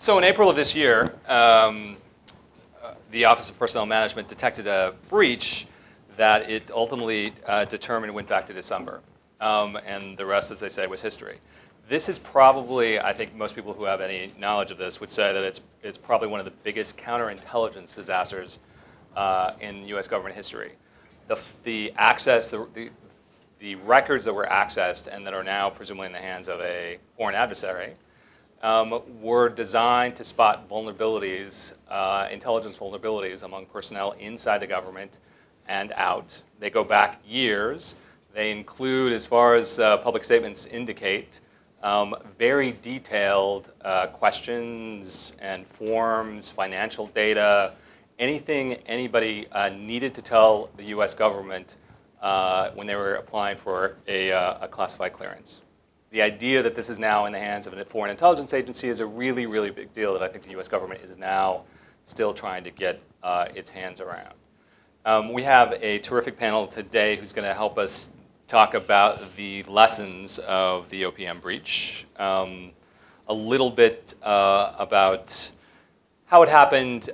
So in April of this year, the Office of Personnel Management detected a breach that it ultimately determined went back to December. And the rest, as they say, was history. This is probably, I think most people who have any knowledge of this would say that it's probably one of the biggest counterintelligence disasters in U.S. government history. The records that were accessed and that are now presumably in the hands of a foreign adversary were designed to spot vulnerabilities, intelligence vulnerabilities among personnel inside the government and out. They go back years. They include, as far as public statements indicate, very detailed questions and forms, financial data, anything anybody needed to tell the U.S. government when they were applying for a classified clearance. The idea that this is now in the hands of a foreign intelligence agency is a really, really big deal that I think the U.S. government is now still trying to get its hands around. We have a terrific panel today who's going to help us talk about the lessons of the OPM breach, a little bit about how it happened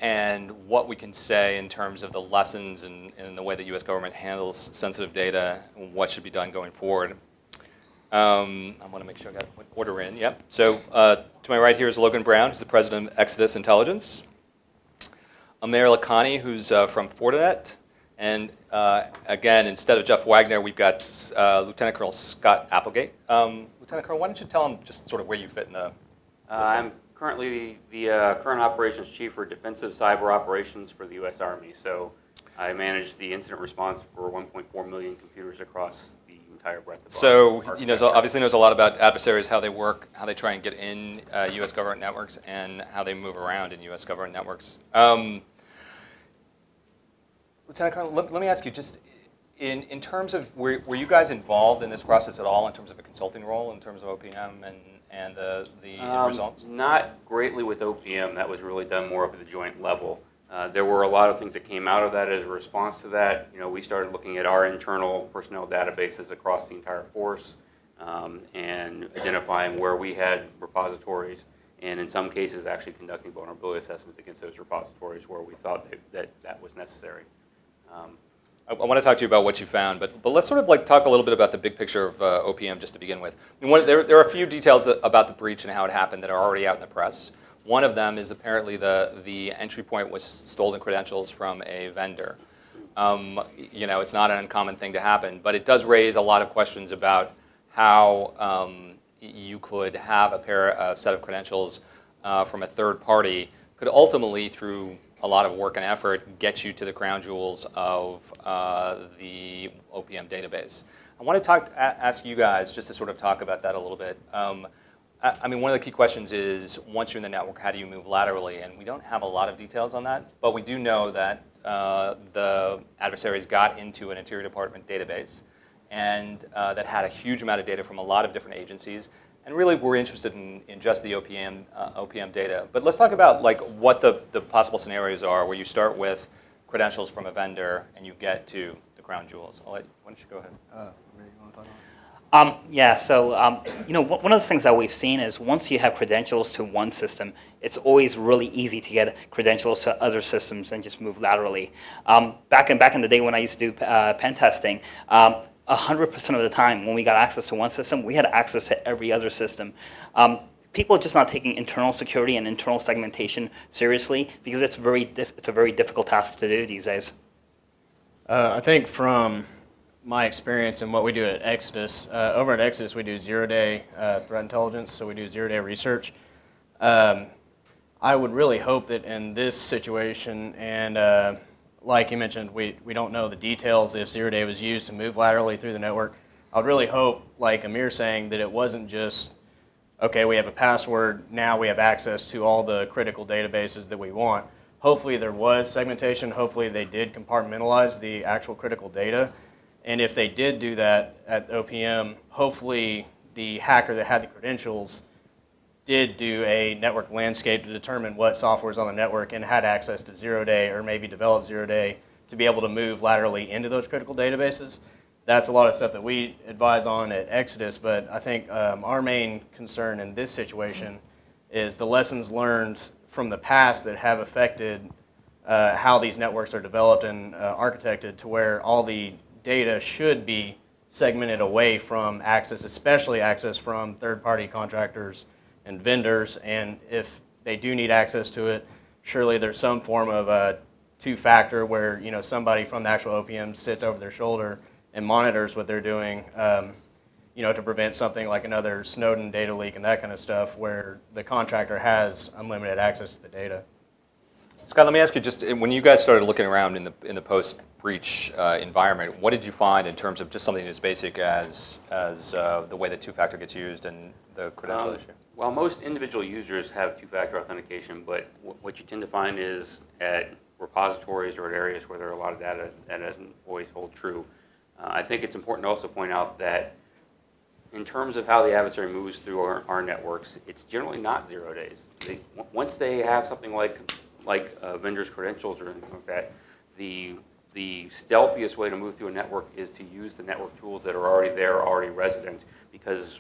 and what we can say in terms of the lessons and the way the U.S. government handles sensitive data and what should be done going forward. I want to make sure I got order in. Yep. So to my right here is Logan Brown, who's the president of Exodus Intelligence. Aamir Lakhani, who's from Fortinet. And again, instead of Jeff Wagner, we've got Lieutenant Colonel Scott Applegate. Lieutenant Colonel, why don't you tell them just sort of where you fit in the I'm currently the current operations chief for defensive cyber operations for the U.S. Army. So I manage the incident response for 1.4 million computers across the entire breadth of So he obviously knows a lot about adversaries, how they work, how they try and get in U.S. government networks, and how they move around in U.S. government networks. Lieutenant Colonel, let me ask you, just in terms of, were you guys involved in this process at all in terms of a consulting role, in terms of OPM and the results? Not greatly with OPM. That was really done more up at the joint level. There were a lot of things that came out of that as a response to that. We started looking at our internal personnel databases across the entire force and identifying where we had repositories, and in some cases actually conducting vulnerability assessments against those repositories where we thought that was necessary. I want to talk to you about what you found, but let's sort of talk a little bit about the big picture of OPM just to begin with. I mean, there are a few details about the breach and how it happened that are already out in the press. One of them is apparently the entry point was stolen credentials from a vendor. It's not an uncommon thing to happen, but it does raise a lot of questions about how you could have a set of credentials from a third party could ultimately, through a lot of work and effort, get you to the crown jewels of the OPM database. I want to ask you guys just to sort of talk about that a little bit. I mean, one of the key questions is, once you're in the network, how do you move laterally? And we don't have a lot of details on that, but we do know that the adversaries got into an Interior Department database and that had a huge amount of data from a lot of different agencies. And really, we're interested in just the OPM data. But let's talk about what the possible scenarios are where you start with credentials from a vendor and you get to the crown jewels. Why don't you go ahead? Aamir, you want to talk about it? Yeah, so one of the things that we've seen is once you have credentials to one system, it's always really easy to get credentials to other systems and just move laterally. Back in the day when I used to do pen testing, 100% of the time when we got access to one system, we had access to every other system. People are just not taking internal security and internal segmentation seriously because it's a very difficult task to do these days. I think from my experience and what we do at Exodus, over at Exodus we do zero-day threat intelligence, so we do zero-day research. I would really hope that in this situation, and like you mentioned, we don't know the details if zero-day was used to move laterally through the network. I would really hope, like Aamir saying, that it wasn't just, okay, we have a password, now we have access to all the critical databases that we want. Hopefully there was segmentation, hopefully they did compartmentalize the actual critical data. And if they did do that at OPM, hopefully the hacker that had the credentials did do a network landscape to determine what software is on the network and had access to zero-day or maybe developed zero-day to be able to move laterally into those critical databases. That's a lot of stuff that we advise on at Exodus, but I think our main concern in this situation is the lessons learned from the past that have affected how these networks are developed and architected to where all the data should be segmented away from access, especially access from third-party contractors and vendors. And if they do need access to it, surely there's some form of a two-factor where somebody from the actual OPM sits over their shoulder and monitors what they're doing, to prevent something like another Snowden data leak and that kind of stuff, where the contractor has unlimited access to the data. Scott, let me ask you, just when you guys started looking around in the post-breach environment, what did you find in terms of just something as basic as the way that two-factor gets used and the credential issue? Well, most individual users have two-factor authentication, but what you tend to find is at repositories or at areas where there are a lot of data, that doesn't always hold true. I think it's important to also point out that in terms of how the adversary moves through our networks, it's generally not 0 days. Once they have something like vendors' credentials or anything like that, the stealthiest way to move through a network is to use the network tools that are already there, already resident, because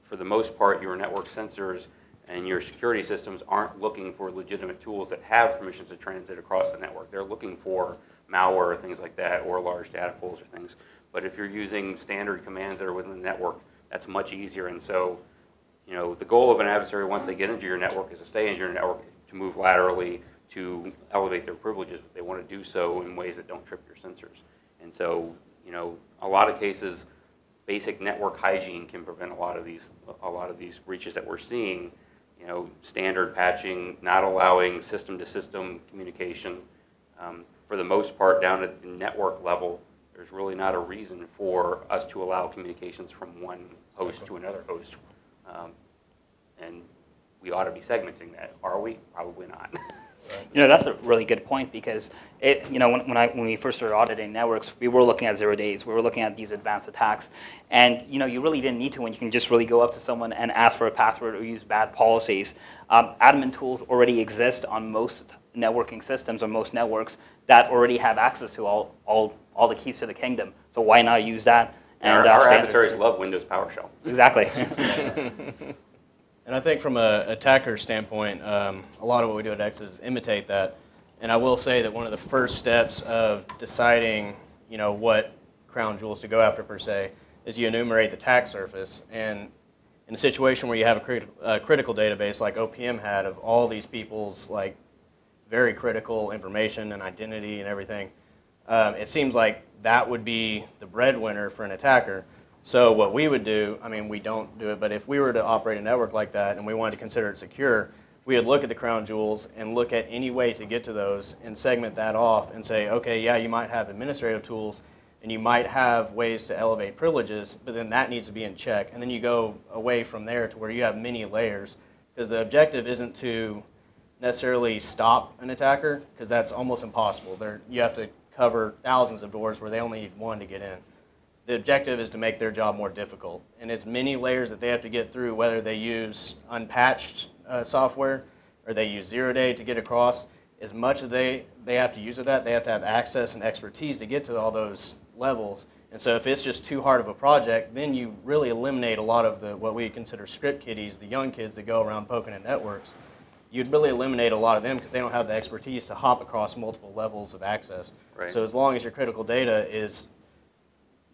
for the most part, your network sensors and your security systems aren't looking for legitimate tools that have permissions to transit across the network. They're looking for malware or things like that, or large data pools or things. But if you're using standard commands that are within the network, that's much easier. And so, the goal of an adversary once they get into your network is to stay in your network, to move laterally, to elevate their privileges, but they want to do so in ways that don't trip your sensors. And so, a lot of cases, basic network hygiene can prevent a lot of these breaches that we're seeing. Standard patching, not allowing system-to-system communication. For the most part, down at the network level, there's really not a reason for us to allow communications from one host to another host. And we ought to be segmenting that. Are we? Probably not. That's a really good point, because when we first started auditing networks, we were looking at 0 days. We were looking at these advanced attacks, and you really didn't need to when you can just really go up to someone and ask for a password or use bad policies. Admin tools already exist on most networking systems or most networks that already have access to all the keys to the kingdom. So why not use that? And our adversaries love Windows PowerShell. Exactly. And I think from an attacker standpoint, a lot of what we do at X is imitate that. And I will say that one of the first steps of deciding, what crown jewels to go after per se, is you enumerate the attack surface. And in a situation where you have a critical database like OPM had of all these people's very critical information and identity and everything, it seems like that would be the breadwinner for an attacker. So what we would do, we don't do it, but if we were to operate a network like that and we wanted to consider it secure, we would look at the crown jewels and look at any way to get to those and segment that off and say, okay, yeah, you might have administrative tools and you might have ways to elevate privileges, but then that needs to be in check. And then you go away from there to where you have many layers, because the objective isn't to necessarily stop an attacker, because that's almost impossible. You have to cover thousands of doors where they only need one to get in. The objective is to make their job more difficult. And as many layers that they have to get through, whether they use unpatched software or they use 0 day to get across, as much as they have to use of that, they have to have access and expertise to get to all those levels. And so if it's just too hard of a project, then you really eliminate a lot of what we consider script kiddies, the young kids that go around poking at networks. You'd really eliminate a lot of them because they don't have the expertise to hop across multiple levels of access. Right. So as long as your critical data is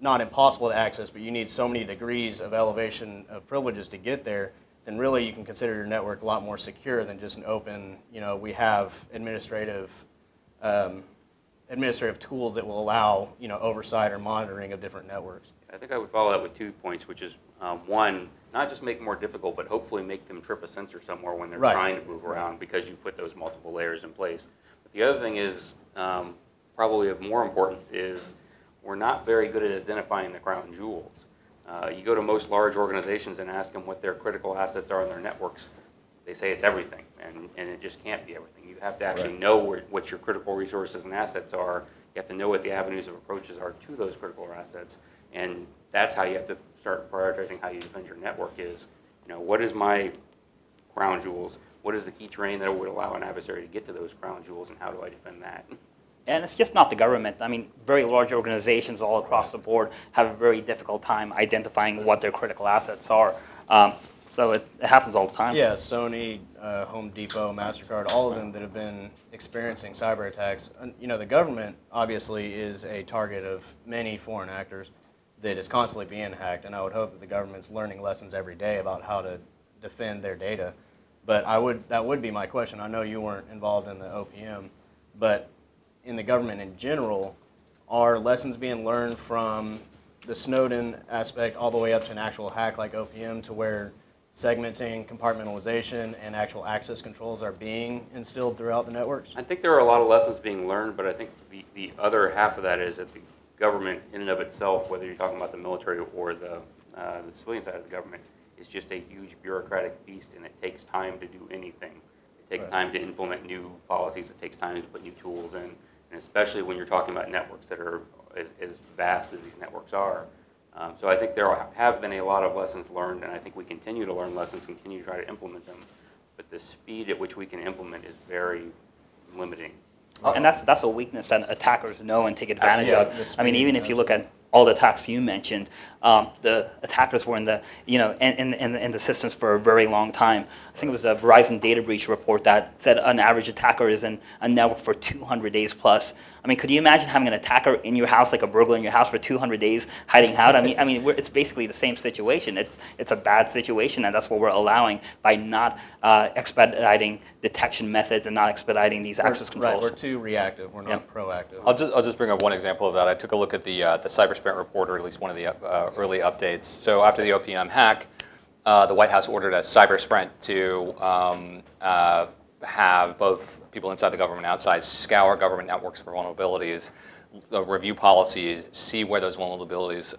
not impossible to access, but you need so many degrees of elevation of privileges to get there, then really you can consider your network a lot more secure than just an open, we have administrative tools that will allow, oversight or monitoring of different networks. I think I would follow that with 2 points, which is one, not just make it more difficult, but hopefully make them trip a sensor somewhere when they're trying to move around, because you put those multiple layers in place. But the other thing is, probably of more importance, is we're not very good at identifying the crown jewels. You go to most large organizations and ask them what their critical assets are in their networks. They say it's everything, and it just can't be everything. You have to actually know what your critical resources and assets are. You have to know what the avenues of approaches are to those critical assets, and that's how you have to start prioritizing how you defend your network is, what is my crown jewels? What is the key terrain that would allow an adversary to get to those crown jewels, and how do I defend that? And it's just not the government. Very large organizations all across the board have a very difficult time identifying what their critical assets are. So it happens all the time. Yeah, Sony, Home Depot, MasterCard, all of them that have been experiencing cyber attacks. And, the government obviously is a target of many foreign actors that is constantly being hacked, and I would hope that the government's learning lessons every day about how to defend their data. But that would be my question. I know you weren't involved in the OPM, but in the government in general, are lessons being learned from the Snowden aspect all the way up to an actual hack like OPM to where segmenting, compartmentalization, and actual access controls are being instilled throughout the networks? I think there are a lot of lessons being learned, but I think the other half of that is that the government in and of itself, whether you're talking about the military or the civilian side of the government, is just a huge bureaucratic beast, and it takes time to do anything. It takes time to implement new policies. It takes time to put new tools in, and especially when you're talking about networks that are as vast as these networks are. So I think there have been a lot of lessons learned, and I think we continue to learn lessons, continue to try to implement them. But the speed at which we can implement is very limiting. And that's a weakness that attackers know and take advantage Yeah, of. I mean, even if you look at all the attacks you mentioned, the attackers were in the in the systems for a very long time. I think it was the Verizon data breach report that said an average attacker is in a network for 200 days plus. I mean, could you imagine having an attacker in your house, like a burglar in your house, for 200 days hiding out? I mean, it's basically the same situation. It's a bad situation, and that's what we're allowing by not expediting detection methods and not expediting these access controls. Right, we're too reactive. We're not proactive. I'll just bring up one example of that. I took a look at the Cyberspace report, or at least one of the early updates. So after the OPM hack, the White House ordered a cyber sprint to have both people inside the government and outside scour government networks for vulnerabilities, review policies, see where those vulnerabilities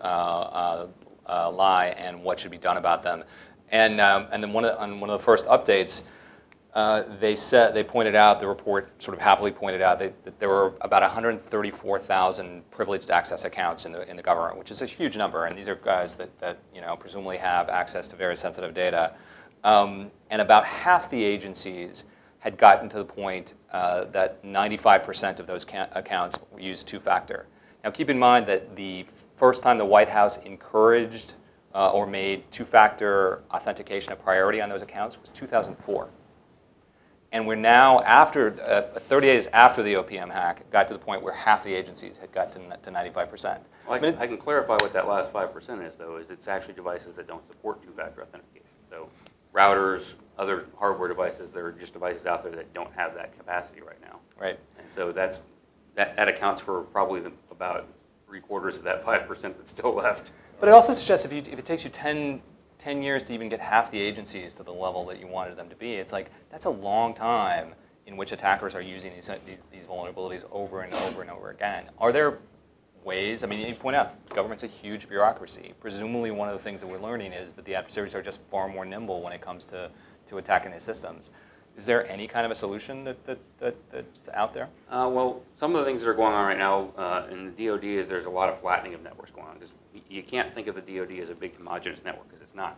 lie and what should be done about them. And then on one of the first updates, they pointed out, the report sort of happily pointed out that there were about 134,000 privileged access accounts in the government, which is a huge number. And these are guys that presumably have access to very sensitive data. And about half the agencies had gotten to the point that 95% of those accounts used two-factor. Now, keep in mind that the first time the White House encouraged or made two-factor authentication a priority on those accounts was 2004. And we're now, after 30 days after the OPM hack, got to the point where half the agencies had got to 95%. Well, I can clarify what that last 5% is, though, is it's actually devices that don't support two-factor authentication. So routers, other hardware devices, there are just devices out there that don't have that capacity right now. Right. And so that accounts for probably about 3/4 of that 5% that's still left. But it also suggests if it takes you 10 years to even get half the agencies to the level that you wanted them to be, it's like that's a long time in which attackers are using these vulnerabilities over and over and over again. Are there ways? I mean, you point out government's a huge bureaucracy. Presumably, one of the things that we're learning is that the adversaries are just far more nimble when it comes to attacking these systems. Is there any kind of a solution that's out there? Well, some of the things that are going on right now in the DoD is there's a lot of flattening of networks going on, because you can't think of the DoD as a big homogeneous network, because it's not.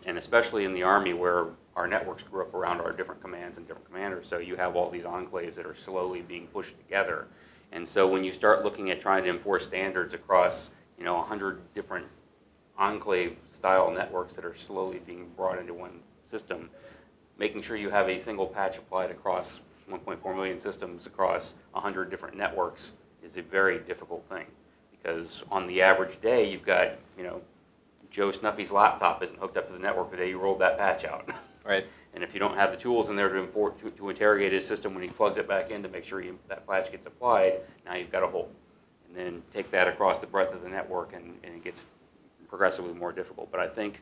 And especially in the Army, where our networks grew up around our different commands and different commanders, so you have all these enclaves that are slowly being pushed together. And so when you start looking at trying to enforce standards across 100 different enclave-style networks that are slowly being brought into one system, making sure you have a single patch applied across 1.4 million systems across 100 different networks is a very difficult thing. Because on the average day, you've got, Joe Snuffy's laptop isn't hooked up to the network the day you rolled that patch out. Right. And if you don't have the tools in there to interrogate his system when he plugs it back in to make sure that patch gets applied, now you've got a hole. And then take that across the breadth of the network, and it gets progressively more difficult. But I think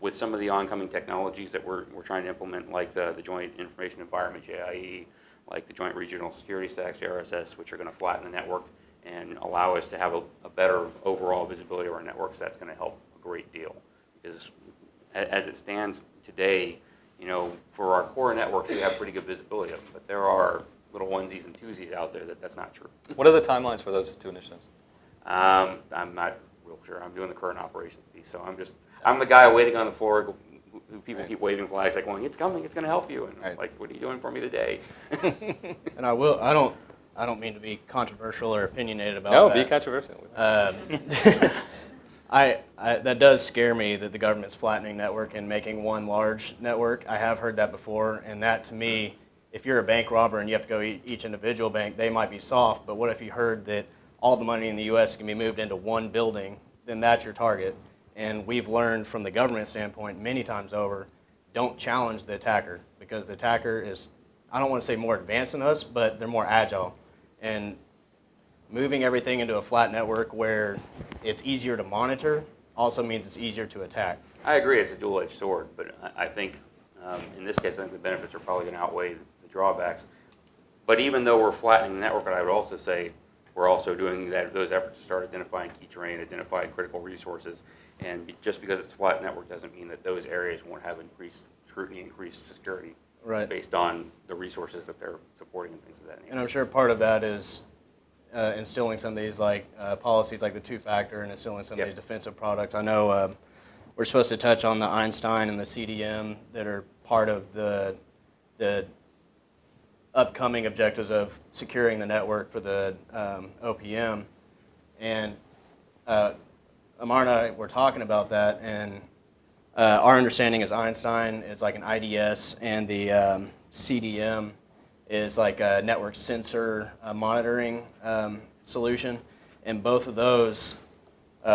with some of the oncoming technologies that we're trying to implement, like the Joint Information Environment, JIE, like the Joint Regional Security Stacks, JRSS, which are going to flatten the network and allow us to have a better overall visibility of our networks, that's going to help a great deal. Because as it stands today, for our core networks, we have pretty good visibility of them, but there are little onesies and twosies out there that's not true. What are the timelines for those two initiatives? I'm not real sure. I'm doing the current operations piece, so I'm the guy waiting on the floor who people keep waving flags like going, it's coming, it's going to help you, and I'm like, what are you doing for me today? And I don't mean to be controversial or opinionated about that. No, be controversial. That does scare me that the government's flattening network and making one large network. I have heard that before, and that to me, if you're a bank robber and you have to go each individual bank, they might be soft, but what if you heard that all the money in the U.S. can be moved into one building, then that's your target. And we've learned from the government standpoint many times over, don't challenge the attacker, because the attacker is, I don't want to say more advanced than us, but they're more agile. And moving everything into a flat network where it's easier to monitor also means it's easier to attack. I agree it's a dual-edged sword, but I think in this case, I think the benefits are probably going to outweigh the drawbacks. But even though we're flattening the network, I would also say we're also doing those efforts to start identifying key terrain, identifying critical resources, and just because it's a flat network doesn't mean that those areas won't have increased scrutiny, increased security, Right. based on the resources that they're supporting and things of that nature. And I'm sure part of that is instilling some of these policies like the two-factor and instilling some of these defensive products. I know we're supposed to touch on the Einstein and the CDM that are part of the upcoming objectives of securing the network for the OPM. And Aamir and I were talking about that, and our understanding is Einstein is like an IDS, and the CDM is like a network sensor monitoring solution. And both of those,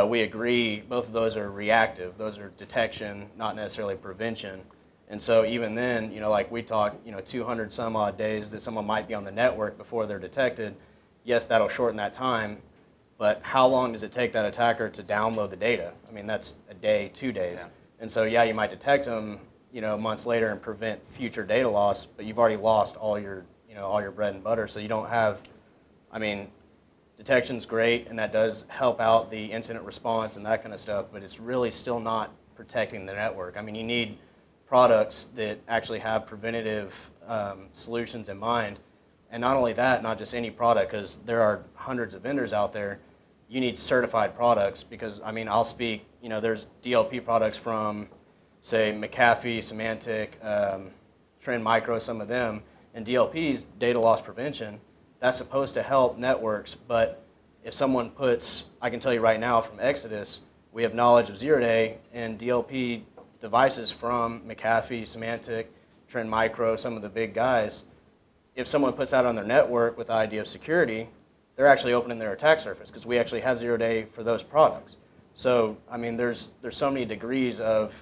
we agree, both of those are reactive. Those are detection, not necessarily prevention. And so even then, like we talked, 200 some odd days that someone might be on the network before they're detected. Yes, that'll shorten that time, but how long does it take that attacker to download the data? I mean, that's a day, 2 days. Yeah. And so, yeah, you might detect them, months later and prevent future data loss, but you've already lost all your bread and butter. So you don't have, detection's great, and that does help out the incident response and that kind of stuff, but it's really still not protecting the network. I mean, you need products that actually have preventative solutions in mind. And not only that, not just any product, because there are hundreds of vendors out there. You need certified products because, I'll speak, there's DLP products from, say, McAfee, Symantec, Trend Micro, some of them. And DLP's data loss prevention, that's supposed to help networks. But if someone puts, I can tell you right now from Exodus, we have knowledge of zero-day and DLP devices from McAfee, Symantec, Trend Micro, some of the big guys. If someone puts that on their network with the idea of security, they're actually opening their attack surface because we actually have zero-day for those products. So, there's so many degrees of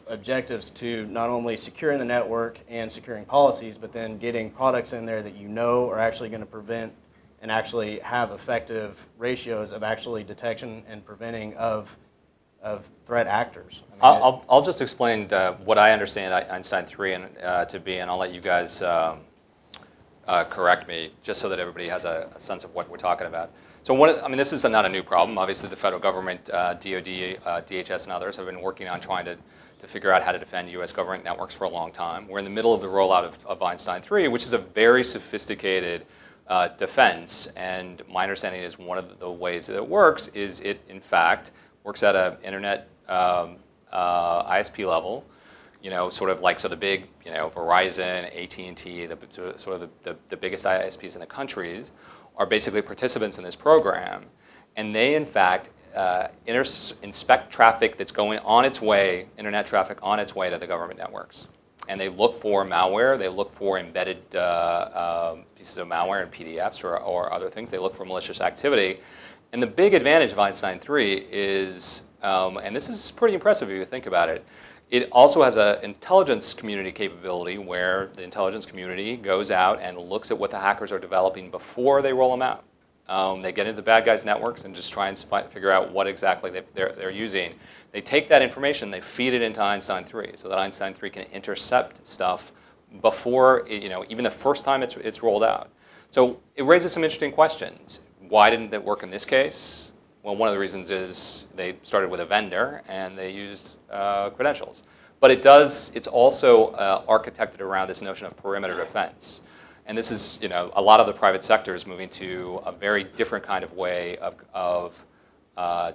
objectives to not only securing the network and securing policies, but then getting products in there that are actually going to prevent and actually have effective ratios of actually detection and preventing of threat actors. I'll just explain what I understand Einstein 3 to be, and I'll let you guys correct me, just so that everybody has a sense of what we're talking about. So this is not a new problem. Obviously, the federal government, DoD, DHS, and others have been working on trying to figure out how to defend U.S. government networks for a long time. We're in the middle of the rollout of Einstein 3, which is a very sophisticated defense. And my understanding is one of the ways that it works is it, in fact, works at an internet ISP level. So the big, Verizon, AT&T, the biggest ISPs in the countries are basically participants in this program, and they in fact inspect traffic that's going on its way, internet traffic on its way to the government networks, and they look for malware, they look for embedded pieces of malware in PDFs or other things, they look for malicious activity, and the big advantage of Einstein 3 is, and this is pretty impressive if you think about it, it also has an intelligence community capability where the intelligence community goes out and looks at what the hackers are developing before they roll them out. They get into the bad guys' networks and just try and figure out what exactly they're using. They take that information, they feed it into Einstein 3 so that Einstein 3 can intercept stuff before, even the first time it's rolled out. So it raises some interesting questions. Why didn't it work in this case? Well, one of the reasons is they started with a vendor and they used credentials. But it's also architected around this notion of perimeter defense. And this is, a lot of the private sector is moving to a very different kind of way of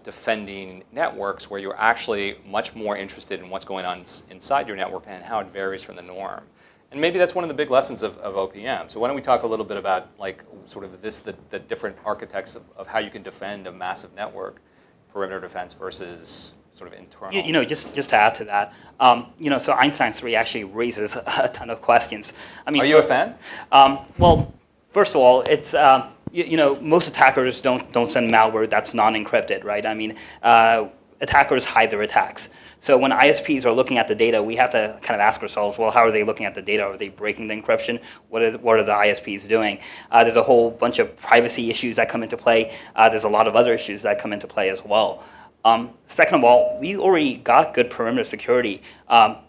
defending networks where you're actually much more interested in what's going on inside your network and how it varies from the norm. And maybe that's one of the big lessons of OPM. So why don't we talk a little bit about the different architects of how you can defend a massive network perimeter defense versus sort of internal? Just to add to that, so Einstein 3 actually raises a ton of questions. I mean, Are you a fan? Well, first of all, it's most attackers don't send malware that's non-encrypted, right? I mean, attackers hide their attacks. So when ISPs are looking at the data, we have to kind of ask ourselves, well, how are they looking at the data? Are they breaking the encryption? What are the ISPs doing? There's a whole bunch of privacy issues that come into play. There's a lot of other issues that come into play as well. Second of all, we already got good perimeter security.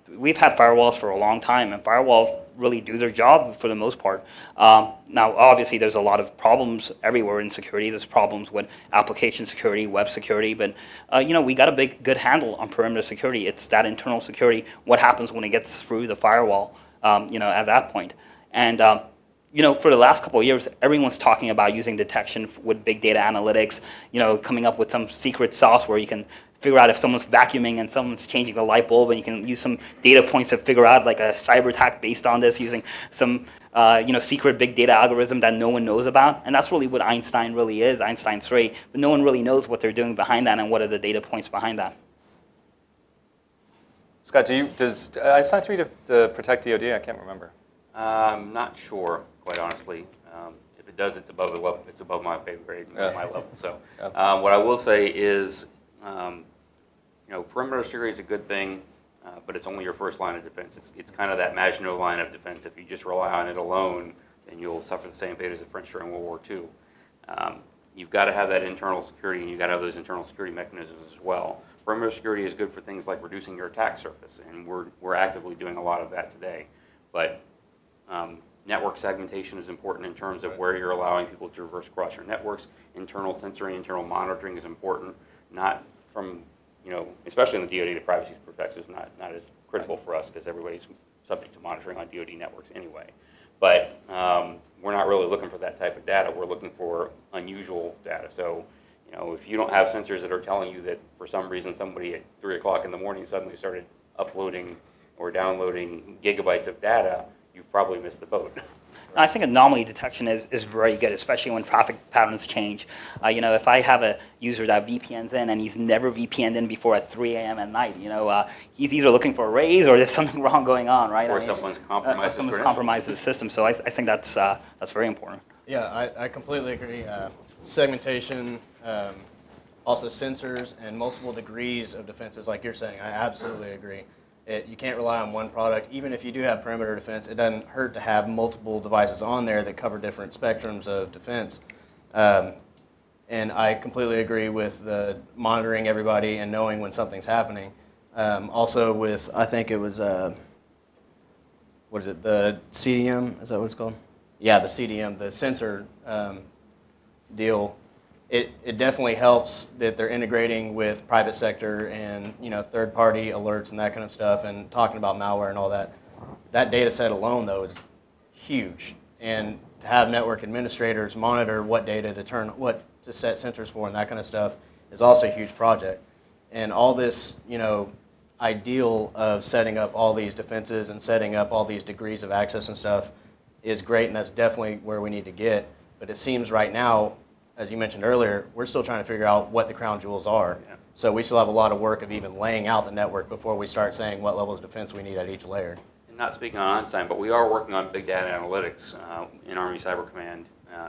We've had firewalls for a long time, and firewalls really do their job for the most part. Now, obviously, there's a lot of problems everywhere in security. There's problems with application security, web security, but we got a good handle on perimeter security. It's that internal security, what happens when it gets through the firewall, at that point. And for the last couple of years, everyone's talking about using detection with big data analytics, coming up with some secret software. You can figure out if someone's vacuuming and someone's changing the light bulb, and you can use some data points to figure out like a cyber attack based on this using some secret big data algorithm that no one knows about. And that's really what Einstein really is, Einstein 3. But no one really knows what they're doing behind that and what are the data points behind that. Scott, does Einstein 3 to protect DoD? I can't remember. I'm not sure, quite honestly. If it does, it's above the level. It's above my pay grade, my level. So, what I will say is, perimeter security is a good thing, but it's only your first line of defense. It's kind of that Maginot line of defense. If you just rely on it alone, then you'll suffer the same fate as the French during World War II. You've got to have that internal security, and you've got to have those internal security mechanisms as well. Perimeter security is good for things like reducing your attack surface, and we're actively doing a lot of that today. But network segmentation is important in terms of where you're allowing people to traverse across your networks. Internal censoring, internal monitoring is important, not from, especially in the DoD, the privacy perspective is not as critical for us because everybody's subject to monitoring on DoD networks anyway. But we're not really looking for that type of data. We're looking for unusual data. So, if you don't have sensors that are telling you that for some reason somebody at 3 o'clock in the morning suddenly started uploading or downloading gigabytes of data, you've probably missed the boat. I think anomaly detection is very good, especially when traffic patterns change. If I have a user that VPNs in and he's never VPN'd in before at 3 a.m. at night, he's either looking for a raise or there's something wrong going on, right? Or someone's compromised the system. So I think that's very important. Yeah, I completely agree. Segmentation, also sensors, and multiple degrees of defenses, like you're saying. I absolutely agree. You can't rely on one product. Even if you do have perimeter defense, it doesn't hurt to have multiple devices on there that cover different spectrums of defense. And I completely agree with the monitoring everybody and knowing when something's happening. Also with, I think it was, the CDM, is that what it's called? Yeah, the CDM, the sensor deal. It definitely helps that they're integrating with private sector and third-party alerts and that kind of stuff, and talking about malware and all that. That data set alone, though, is huge. And to have network administrators monitor what data what to set sensors for and that kind of stuff is also a huge project. And all this, ideal of setting up all these defenses and setting up all these degrees of access and stuff is great, and that's definitely where we need to get. But it seems right now, as you mentioned earlier, we're still trying to figure out what the crown jewels are. Yeah. So we still have a lot of work of even laying out the network before we start saying what levels of defense we need at each layer. And not speaking on Einstein, but we are working on big data analytics in Army Cyber Command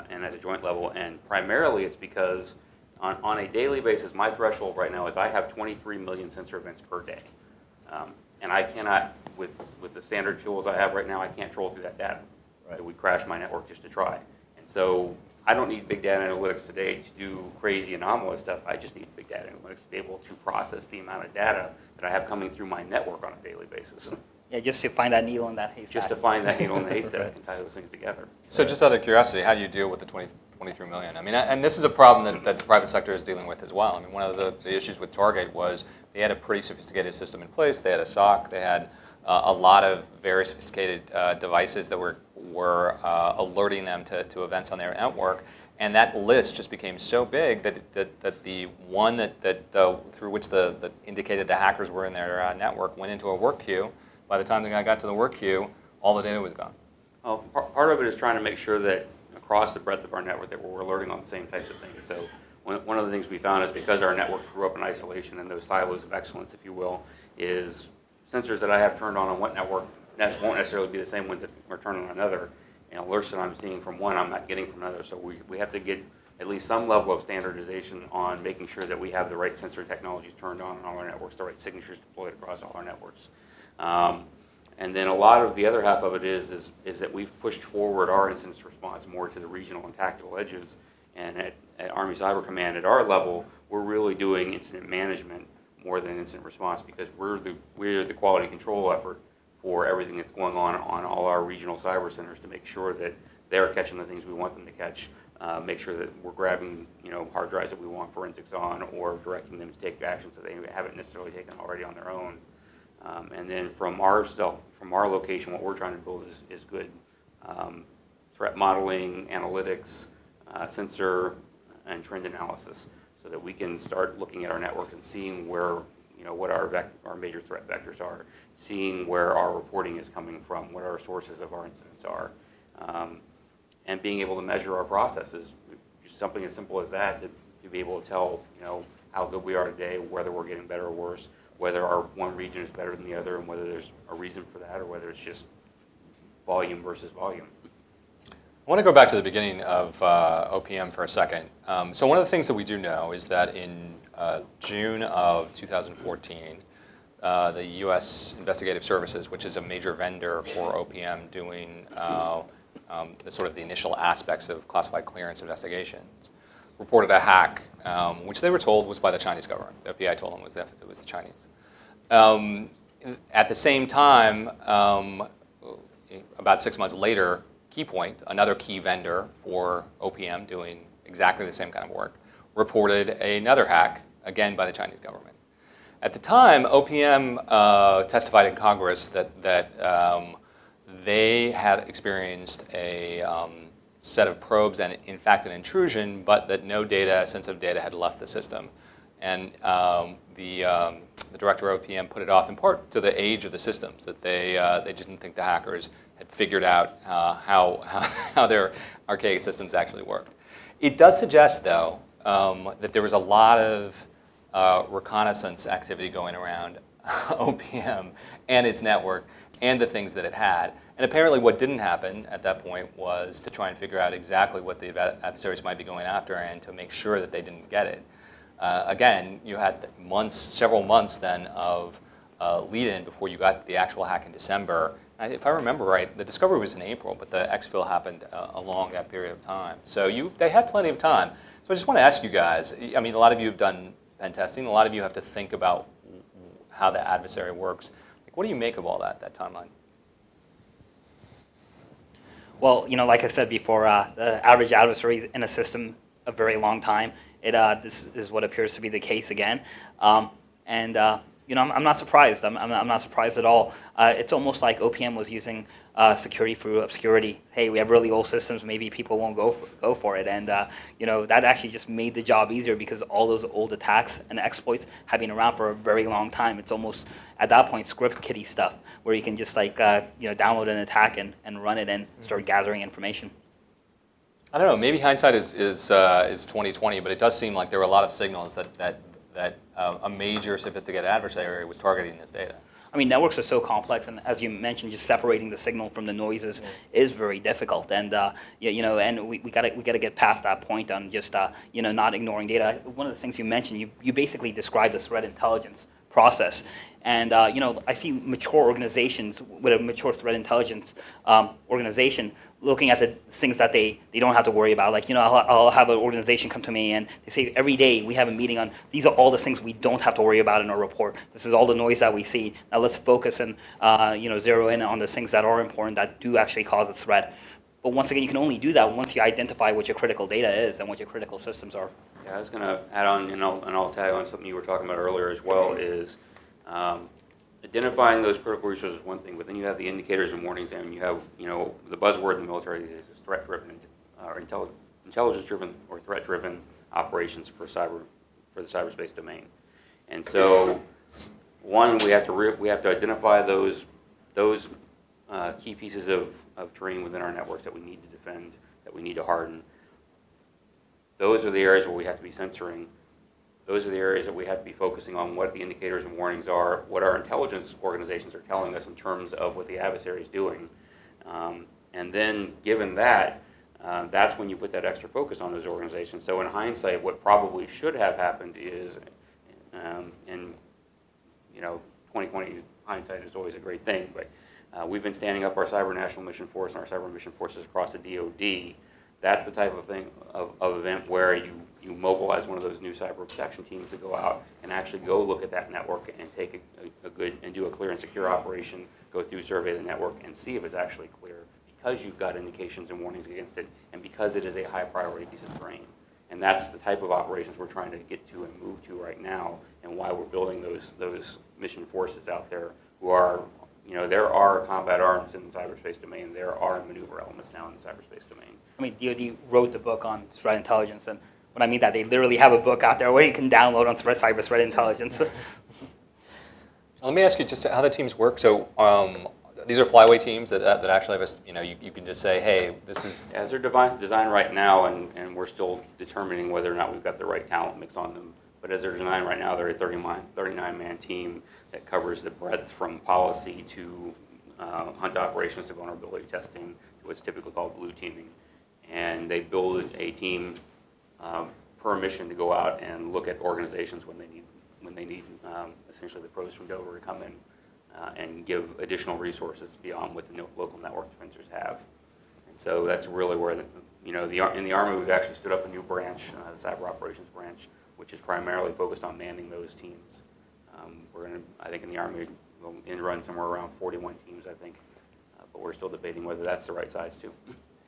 and at the joint level. And primarily it's because on a daily basis, my threshold right now is I have 23 million sensor events per day. And I cannot, with the standard tools I have right now, I can't troll through that data. Right. It would crash my network just to try. And so I don't need big data analytics today to do crazy anomalous stuff. I just need big data analytics to be able to process the amount of data that I have coming through my network on a daily basis. Yeah, just to find that needle in that haystack. Just to find that needle in the haystack and tie those things together. So just out of curiosity, how do you deal with the 23 million? I mean, and this is a problem that the private sector is dealing with as well. I mean, one of the issues with Target was they had a pretty sophisticated system in place. They had a SOC. They had a lot of very sophisticated devices that were alerting them to events on their network. And that list just became so big that the one through which the indicated the hackers were in their network went into a work queue. By the time the guy got to the work queue, all the data was gone. Well, part of it is trying to make sure that across the breadth of our network that we're alerting on the same types of things. So one of the things we found is because our network grew up in isolation and those silos of excellence, if you will, is sensors that I have turned on one network won't necessarily be the same ones that are turned on another. And alerts that I'm seeing from one, I'm not getting from another. So we have to get at least some level of standardization on making sure that we have the right sensor technologies turned on all our networks, the right signatures deployed across all our networks. And then a lot of the other half of it is that we've pushed forward our incident response more to the regional and tactical edges. And at Army Cyber Command, at our level, we're really doing incident management more than incident response because we're the quality control effort for everything that's going on all our regional cyber centers to make sure that they're catching the things we want them to catch, make sure that we're grabbing hard drives that we want forensics on, or directing them to take actions that they haven't necessarily taken already on their own. And then from our location, what we're trying to build is good threat modeling, analytics, sensor, and trend analysis, so that we can start looking at our network and seeing where what our major threat vectors are, seeing where our reporting is coming from, what our sources of our incidents are, and being able to measure our processes. Just something as simple as that to be able to tell how good we are today, whether we're getting better or worse, whether our one region is better than the other, and whether there's a reason for that, or whether it's just volume versus volume. I want to go back to the beginning of OPM for a second. So one of the things that we do know is that in June of 2014, the U.S. Investigative Services, which is a major vendor for OPM doing the initial aspects of classified clearance investigations, reported a hack, which they were told was by the Chinese government. The FBI told them it was the Chinese. At the same time, about 6 months later, Keypoint, another key vendor for OPM doing exactly the same kind of work, reported another hack, again by the Chinese government. At the time, OPM testified in Congress that they had experienced a set of probes and, in fact, an intrusion, but that no sensitive data had left the system. And the director of OPM put it off in part to the age of the systems, that they just didn't think the hackers had figured out how their archaic systems actually worked. It does suggest, though, that there was a lot of reconnaissance activity going around OPM and its network and the things that it had. And apparently what didn't happen at that point was to try and figure out exactly what the adversaries might be going after and to make sure that they didn't get it. Again, you had several months then of lead-in before you got the actual hack in December. If I remember right, the discovery was in April, but the exfil happened along that period of time. So they had plenty of time. So I just want to ask you guys, I mean, a lot of you have done pen testing. A lot of you have to think about how the adversary works. Like, what do you make of all that timeline? Well, like I said before, the average adversary is in a system a very long time. This is what appears to be the case again. I'm not surprised. I'm not surprised at all. It's almost like OPM was using security through obscurity. Hey, we have really old systems. Maybe people won't go for it. And that actually just made the job easier because all those old attacks and exploits have been around for a very long time. It's almost at that point script kiddie stuff where you can just download an attack and run it and start gathering information. I don't know. Maybe hindsight is 20/20, but it does seem like there were a lot of signals that a major sophisticated adversary was targeting this data. I mean, networks are so complex, and as you mentioned, just separating the signal from the noises is very difficult. And and we gotta get past that point on just not ignoring data. One of the things you mentioned, you basically described the threat intelligence process. And I see mature organizations with a mature threat intelligence organization looking at the things that they don't have to worry about. Like, I'll have an organization come to me and they say, every day we have a meeting on, these are all the things we don't have to worry about in our report. This is all the noise that we see. Now let's focus and zero in on the things that are important that do actually cause a threat. But once again, you can only do that once you identify what your critical data is and what your critical systems are. Yeah, I was going to add on, and I'll tag on something you were talking about earlier as well, is identifying those critical resources is one thing, but then you have the indicators and warnings, and you have, the buzzword in the military is threat-driven, or intelligence-driven or threat-driven operations for the cyberspace domain. And so, one, we have to identify those key pieces of terrain within our networks that we need to defend, that we need to harden. those are the areas where we have to be censoring. Those are the areas that we have to be focusing on what the indicators and warnings are, what our intelligence organizations are telling us in terms of what the adversary is doing. And then given that, that's when you put that extra focus on those organizations. So in hindsight, what probably should have happened is, and 2020 hindsight is always a great thing, but we've been standing up our Cyber National Mission Force and our cyber mission forces across the DoD. That's the type of thing of event where you mobilize one of those new cyber protection teams to go out and actually go look at that network and take a good and do a clear and secure operation, go through, survey the network, and see if it's actually clear because you've got indications and warnings against it, and because it is a high priority piece of terrain. And that's the type of operations we're trying to get to and move to right now, and why we're building those mission forces out there who are, there are combat arms in the cyberspace domain. There are maneuver elements now in the cyberspace domain. I mean, DoD wrote the book on threat intelligence, and when I mean that, they literally have a book out there where you can download on cyber threat intelligence. Let me ask you just how the teams work. So these are flyway teams that actually have you can just say, hey, this is... As they're designed right now, and we're still determining whether or not we've got the right talent mix on them, but as they're designed right now, they're a 39-man team that covers the breadth from policy to hunt operations to vulnerability testing to what's typically called blue teaming. And they build a team per mission to go out and look at organizations when they need essentially the pros from Dover to come in and give additional resources beyond what the local network defenders have. And so that's really where in the Army we've actually stood up a new branch, the Cyber Operations Branch, which is primarily focused on manning those teams. We're going to, I think in the Army, we'll run somewhere around 41 teams, I think, but we're still debating whether that's the right size too.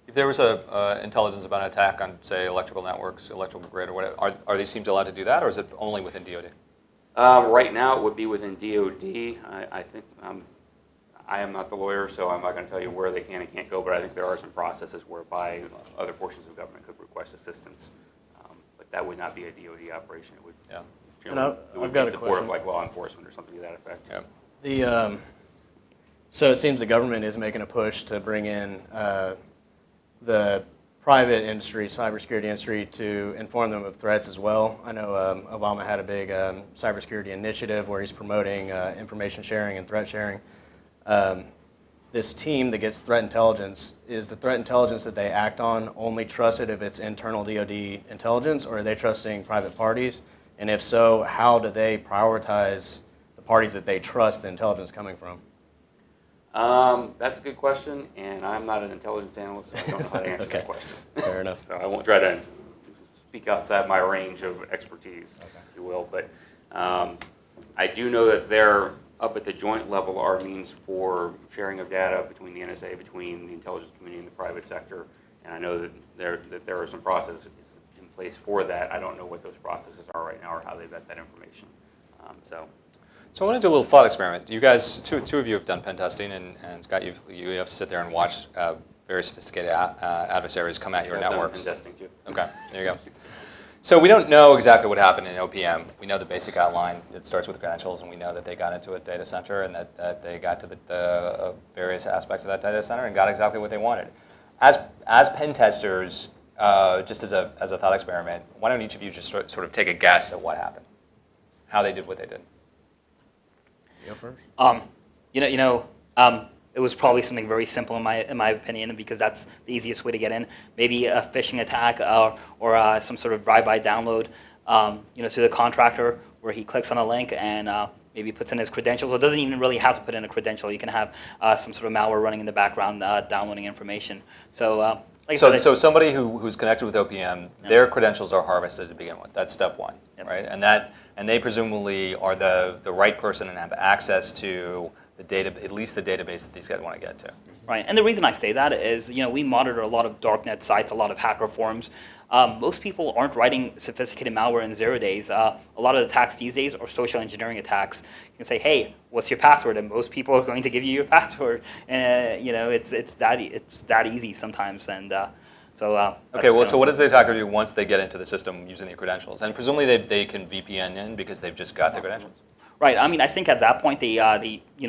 If there was intelligence about an attack on, say, electrical networks, electrical grid, or whatever, are these teams allowed to do that, or is it only within DoD? Right now, it would be within DoD. I think I am not the lawyer, so I'm not going to tell you where they can and can't go. But I think there are some processes whereby other portions of government could request assistance. But that would not be a DoD operation. It would. Yeah. It would be in support of like law enforcement or something to that effect. Yeah. So it seems the government is making a push to bring in the private industry, cybersecurity industry, to inform them of threats as well. I know Obama had a big cybersecurity initiative where he's promoting information sharing and threat sharing. This team that gets threat intelligence, is the threat intelligence that they act on only trusted if it's internal DoD intelligence, or are they trusting private parties? And if so, how do they prioritize the parties that they trust the intelligence coming from? That's a good question, and I'm not an intelligence analyst, so I don't know how to answer that question. Fair enough. So I won't try to speak outside my range of expertise, if you will. But I do know that they're up at the joint level are means for sharing of data between the NSA, between the intelligence community and the private sector. And I know that there are some processes in place for that. I don't know what those processes are right now or how they vet that information. So I want to do a little thought experiment. You guys, two of you have done pen testing, and Scott, you have to sit there and watch very sophisticated adversaries come at your networks. Pen testing too. Okay, there you go. So we don't know exactly what happened in OPM. We know the basic outline. It starts with credentials, and we know that they got into a data center and that they got to the various aspects of that data center and got exactly what they wanted. As pen testers, just as a thought experiment, why don't each of you just sort of take a guess at what happened, how they did what they did? Go first. It was probably something very simple in my opinion, because that's the easiest way to get in. Maybe a phishing attack or some sort of drive-by download, to the contractor where he clicks on a link and maybe puts in his credentials. Or doesn't even really have to put in a credential. You can have some sort of malware running in the background downloading information. So. So somebody who's connected with OPM, their credentials are harvested to begin with. That's step one, right? And they presumably are the right person and have access to the data, at least the database that these guys want to get to. Right, and the reason I say that is, we monitor a lot of darknet sites, a lot of hacker forums. Most people aren't writing sophisticated malware in 0 days. A lot of the attacks these days are social engineering attacks. You can say, hey, what's your password? And most people are going to give you your password. And it's that easy sometimes. And okay, well, so what does the attacker do once they get into the system using the credentials? And presumably they can VPN in because they've just got the credentials. Right. I mean, I think at that point they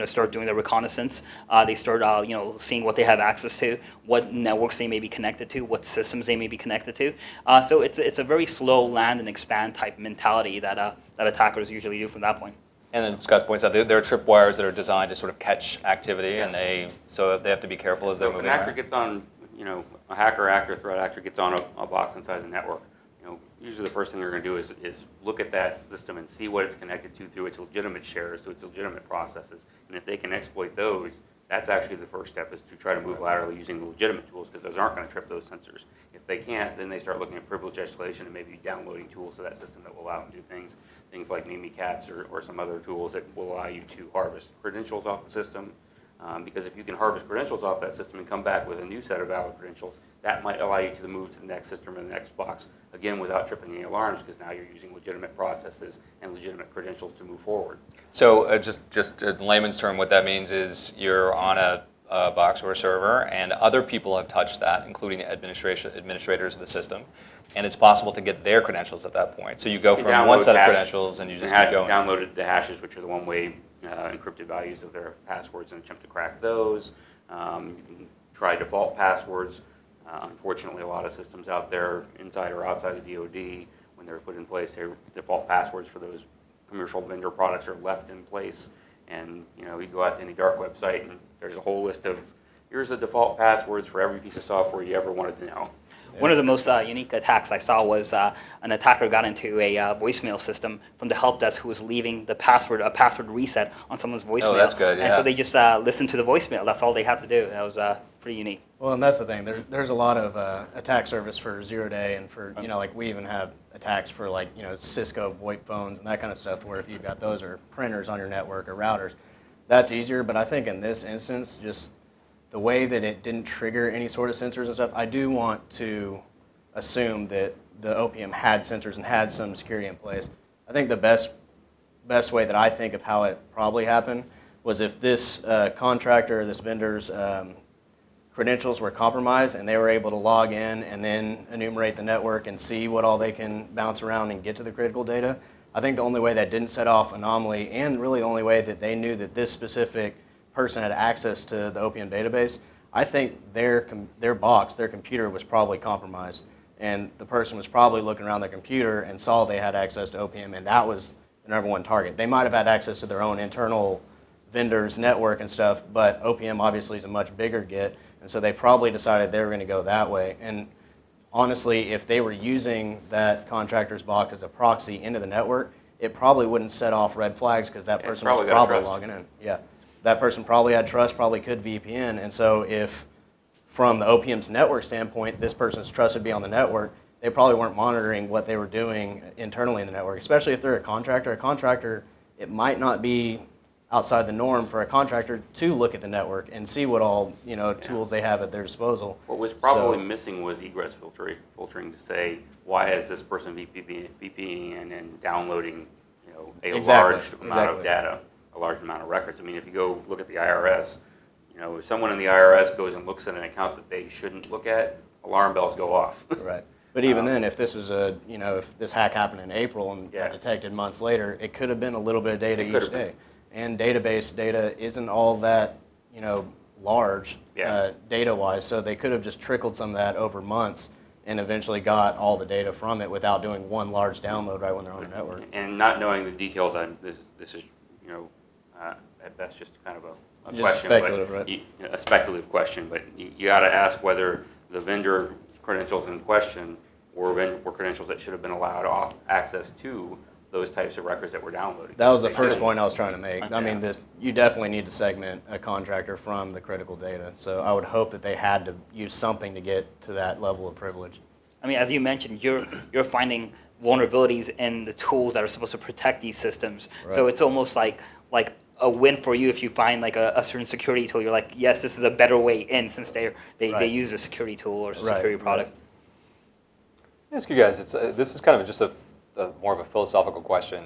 start doing the reconnaissance. They start seeing what they have access to, what networks they may be connected to, what systems they may be connected to. So it's a very slow land and expand type mentality that attackers usually do from that point. And then Scott points out there are tripwires that are designed to sort of catch activity, and so they have to be careful as they're moving An actor around. gets on, a hacker actor, threat actor gets on a box inside the network. Usually the first thing they're going to do is look at that system and see what it's connected to through its legitimate shares, to its legitimate processes. And if they can exploit those, that's actually the first step, is to try to move laterally using the legitimate tools, because those aren't going to trip those sensors. If they can't, then they start looking at privilege escalation and maybe downloading tools to that system that will allow them to do things like Mimikatz or some other tools that will allow you to harvest credentials off the system. Because if you can harvest credentials off that system and come back with a new set of valid credentials, that might allow you to move to the next system or the next box, again, without tripping any alarms, because now you're using legitimate processes and legitimate credentials to move forward. So just in layman's term, what that means is you're on a box or a server, and other people have touched that, including administrators of the system, and it's possible to get their credentials at that point. So you go from one set of credentials and you just keep going. Downloaded the hashes, which are the one-way encrypted values of their passwords, and attempt to crack those. You can try default passwords. Unfortunately, a lot of systems out there, inside or outside of DoD, when they're put in place, their default passwords for those commercial vendor products are left in place. And you go out to any dark website, and there's a whole list of, here's the default passwords for every piece of software you ever wanted to know. One of the most unique attacks I saw was an attacker got into a voicemail system from the help desk who was leaving a password reset on someone's voicemail. Oh, that's good, yeah. And so they just listened to the voicemail. That's all they had to do. That was pretty unique. Well, and that's the thing. There's a lot of attack surface for zero-day, and for, like we even have attacks for Cisco VoIP phones and that kind of stuff, where if you've got those or printers on your network or routers, that's easier. But I think in this instance, just the way that it didn't trigger any sort of sensors and stuff, I do want to assume that the OPM had sensors and had some security in place. I think the best way that I think of how it probably happened was if this contractor, this vendor's credentials were compromised and they were able to log in and then enumerate the network and see what all they can bounce around and get to the critical data. I think the only way that didn't set off anomaly, and really the only way that they knew that this specific person had access to the OPM database, I think their box, their computer was probably compromised, and the person was probably looking around their computer and saw they had access to OPM, and that was the number one target. They might have had access to their own internal vendor's network and stuff, but OPM obviously is a much bigger get, and so they probably decided they were going to go that way. And honestly, if they were using that contractor's box as a proxy into the network, it probably wouldn't set off red flags, because that person was probably logging in. Yeah. That person probably had trust, probably could VPN, and so if, from the OPM's network standpoint, this person's trust would be on the network, they probably weren't monitoring what they were doing internally in the network, especially if they're a contractor. A contractor, it might not be outside the norm for a contractor to look at the network and see what all tools they have at their disposal. What was probably missing was egress filtering to say, why is this person VPNing and downloading a large amount of data, a large amount of records. I mean, if you go look at the IRS, if someone in the IRS goes and looks at an account that they shouldn't look at, alarm bells go off. Right. But even then, if this was if this hack happened in April and got detected months later, it could have been a little bit of data each day. And database data isn't all that, large data-wise, so they could have just trickled some of that over months and eventually got all the data from it without doing one large download right when they're on the network. And not knowing the details on this is, at best just kind of a just question, speculative, but right? a speculative question. But you got to ask whether the vendor credentials in question were credentials that should have been allowed access to those types of records that were downloaded. That was the first point I was trying to make. I mean, you definitely need to segment a contractor from the critical data. So I would hope that they had to use something to get to that level of privilege. I mean, as you mentioned, you're finding vulnerabilities in the tools that are supposed to protect these systems. Right. So it's almost like a win for you if you find like a certain security tool. You're like, yes, this is a better way in, since they use a security tool or security product. Let me ask you guys. This is kind of just a more of a philosophical question.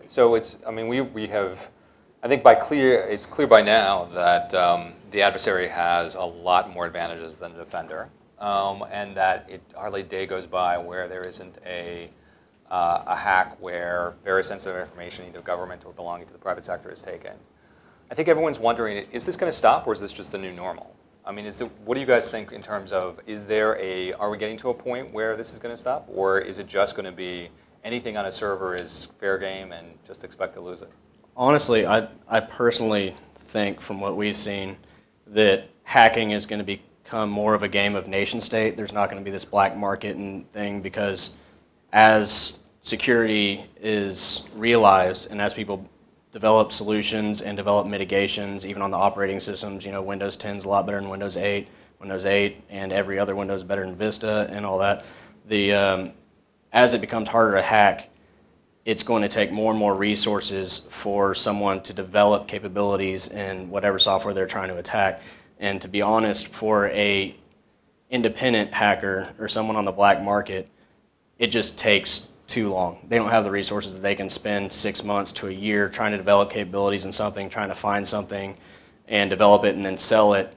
So we have, I think it's clear by now that the adversary has a lot more advantages than the defender, and that hardly a day goes by where there isn't a a hack where very sensitive information, either government or belonging to the private sector, is taken. I think everyone's wondering, is this going to stop, or is this just the new normal? I mean, what do you guys think in terms of, are we getting to a point where this is going to stop, or is it just going to be anything on a server is fair game and just expect to lose it? Honestly, I personally think from what we've seen that hacking is going to become more of a game of nation state. There's not going to be this black market and thing, because as security is realized and as people develop solutions and develop mitigations, even on the operating systems, Windows 10 is a lot better than Windows 8. Windows 8 and every other Windows is better than Vista and all that. As it becomes harder to hack, it's going to take more and more resources for someone to develop capabilities in whatever software they're trying to attack. And to be honest, for a independent hacker or someone on the black market, it just takes too long. They don't have the resources that they can spend 6 months to a year trying to develop capabilities in something, trying to find something and develop it and then sell it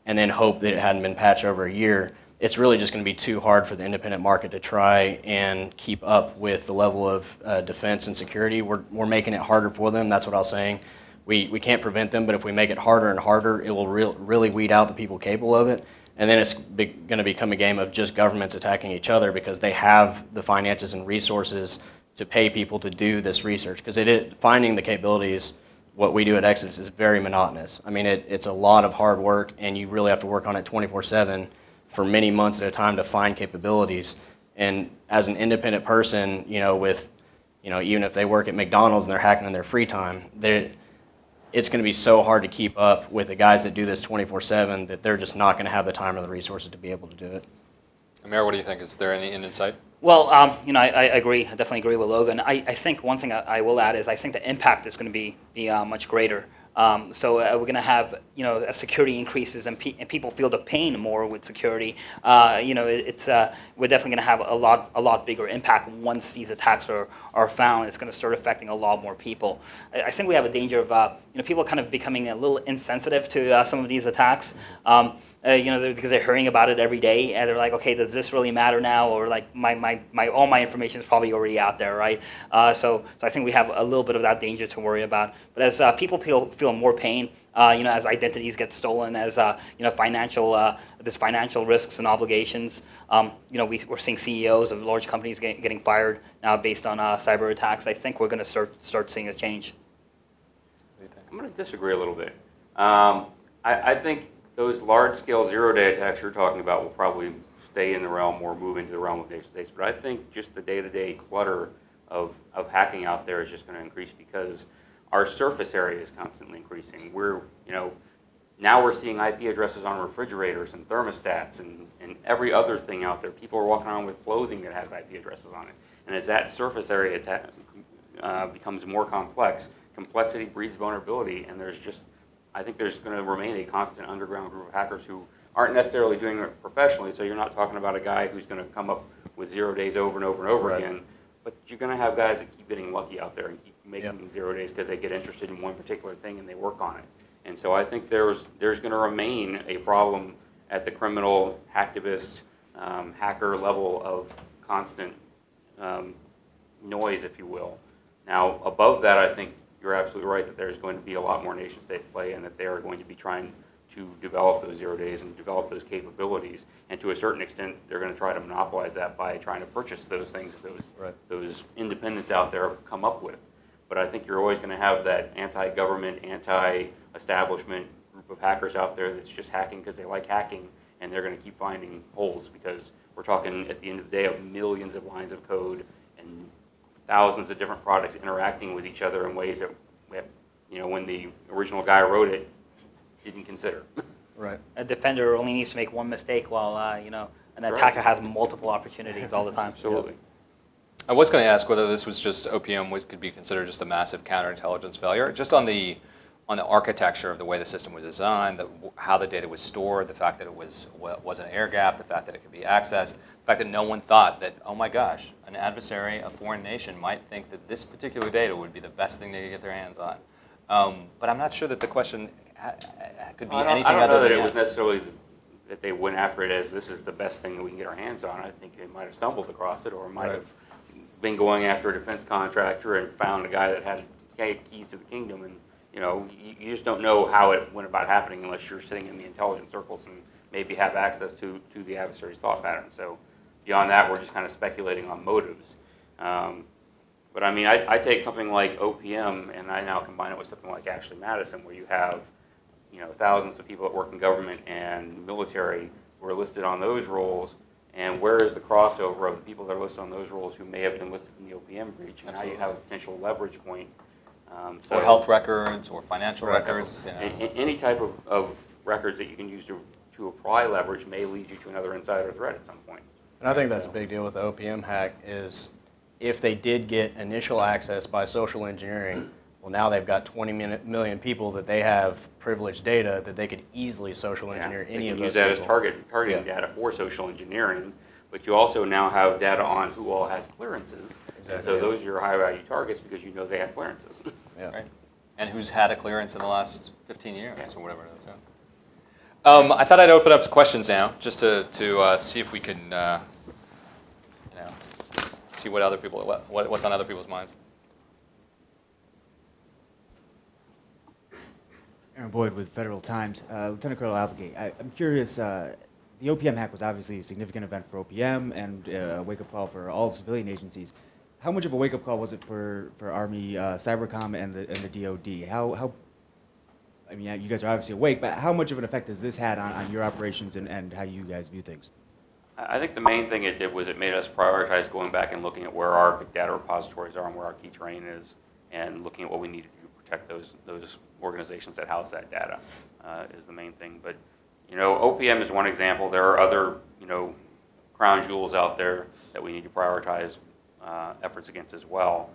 and then hope that it hadn't been patched over a year. It's really just going to be too hard for the independent market to try and keep up with the level of defense and security. We're making it harder for them. That's what I was saying. We can't prevent them, but if we make it harder and harder, it will really weed out the people capable of it. And then it's going to become a game of just governments attacking each other because they have the finances and resources to pay people to do this research. Because finding the capabilities, what we do at Exodus, is very monotonous. I mean, it's a lot of hard work, and you really have to work on it 24/7 for many months at a time to find capabilities. And as an independent person, even if they work at McDonald's and they're hacking in their free time, it's going to be so hard to keep up with the guys that do this 24/7 that they're just not going to have the time or the resources to be able to do it. Aamir, what do you think? Is there any insight? Well, I agree. I definitely agree with Logan. I think one thing I will add is I think the impact is going to be much greater. So we're going to have, as security increases and people feel the pain more with security, we're definitely going to have a lot bigger impact once these attacks are found. It's going to start affecting a lot more people. I think we have a danger of people kind of becoming a little insensitive to some of these attacks. Because they're hearing about it every day, and they're like, okay, does this really matter now? Or like all my information is probably already out there, right? So I think we have a little bit of that danger to worry about. But as people feel more pain, as identities get stolen, as there's financial risks and obligations, we're seeing CEOs of large companies getting fired now based on cyber attacks. I think we're going to start seeing a change. What do you think? I'm going to disagree a little bit. I think those large-scale zero-day attacks you're talking about will probably stay in the realm or move into the realm of nation states. But I think just the day-to-day clutter of hacking out there is just going to increase because our surface area is constantly increasing. Now we're seeing IP addresses on refrigerators and thermostats and every other thing out there. People are walking around with clothing that has IP addresses on it. And as that surface area becomes more complex, complexity breeds vulnerability, and I think there's going to remain a constant underground group of hackers who aren't necessarily doing it professionally, so you're not talking about a guy who's going to come up with 0 days over and over and over again, but you're going to have guys that keep getting lucky out there and keep making 0 days because they get interested in one particular thing and they work on it. And so I think there's going to remain a problem at the criminal, hacktivist, hacker level of constant noise, if you will. Now, above that, I think you're absolutely right that there's going to be a lot more nation-state play and that they are going to be trying to develop those 0 days and develop those capabilities. And to a certain extent, they're going to try to monopolize that by trying to purchase those things that those independents out there come up with. But I think you're always going to have that anti-government, anti-establishment group of hackers out there that's just hacking because they like hacking, and they're going to keep finding holes because we're talking at the end of the day of millions of lines of code and thousands of different products interacting with each other in ways that, when the original guy wrote it, didn't consider. Right. A defender only needs to make one mistake while, an attacker has multiple opportunities all the time. Absolutely. I was going to ask whether this was just OPM could be considered just a massive counterintelligence failure, just on the architecture of the way the system was designed, how the data was stored, the fact that it wasn't air gap, the fact that it could be accessed, the fact that no one thought that, oh my gosh, an adversary, a foreign nation might think that this particular data would be the best thing they could get their hands on. But I'm not sure that the question could be anything I don't other know that than it was yes. necessarily that they went after it as this is the best thing that we can get our hands on. I think they might have stumbled across it or might have been going after a defense contractor and found a guy that had keys to the kingdom, and you just don't know how it went about happening unless you're sitting in the intelligence circles and maybe have access to the adversary's thought pattern. So beyond that, we're just kind of speculating on motives. But I mean, I take something like OPM and I now combine it with something like Ashley Madison, where you have thousands of people that work in government and military who are listed on those roles. And where is the crossover of the people that are listed on those roles who may have been listed in the OPM breach? And now you have a potential leverage point. Or health records or financial records. Any type of records that you can use to apply leverage may lead you to another insider threat at some point. And I think that's a big deal with the OPM hack is if they did get initial access by social engineering, well, now they've got 20 million people that they have privileged data that they could easily social engineer any of those people. Use that people. as targeting data for social engineering, but you also now have data on who all has clearances. Exactly, and so those are your high-value targets because you know they have clearances. Yeah. Right. And who's had a clearance in the last 15 years or whatever it is. Yeah. I thought I'd open up to questions now, just to see if we can, see what other people, what's on other people's minds. Aaron Boyd with Federal Times. Lieutenant Colonel Applegate, I'm curious, the OPM hack was obviously a significant event for OPM and a wake-up call for all civilian agencies. How much of a wake-up call was it for Army Cybercom and the DoD? How I mean, you guys are obviously awake, but how much of an effect has this had on your operations and how you guys view things? I think the main thing it did was it made us prioritize going back and looking at where our big data repositories are and where our key terrain is, and looking at what we need to do to protect those organizations that house that data is the main thing. But OPM is one example. There are other crown jewels out there that we need to prioritize efforts against as well.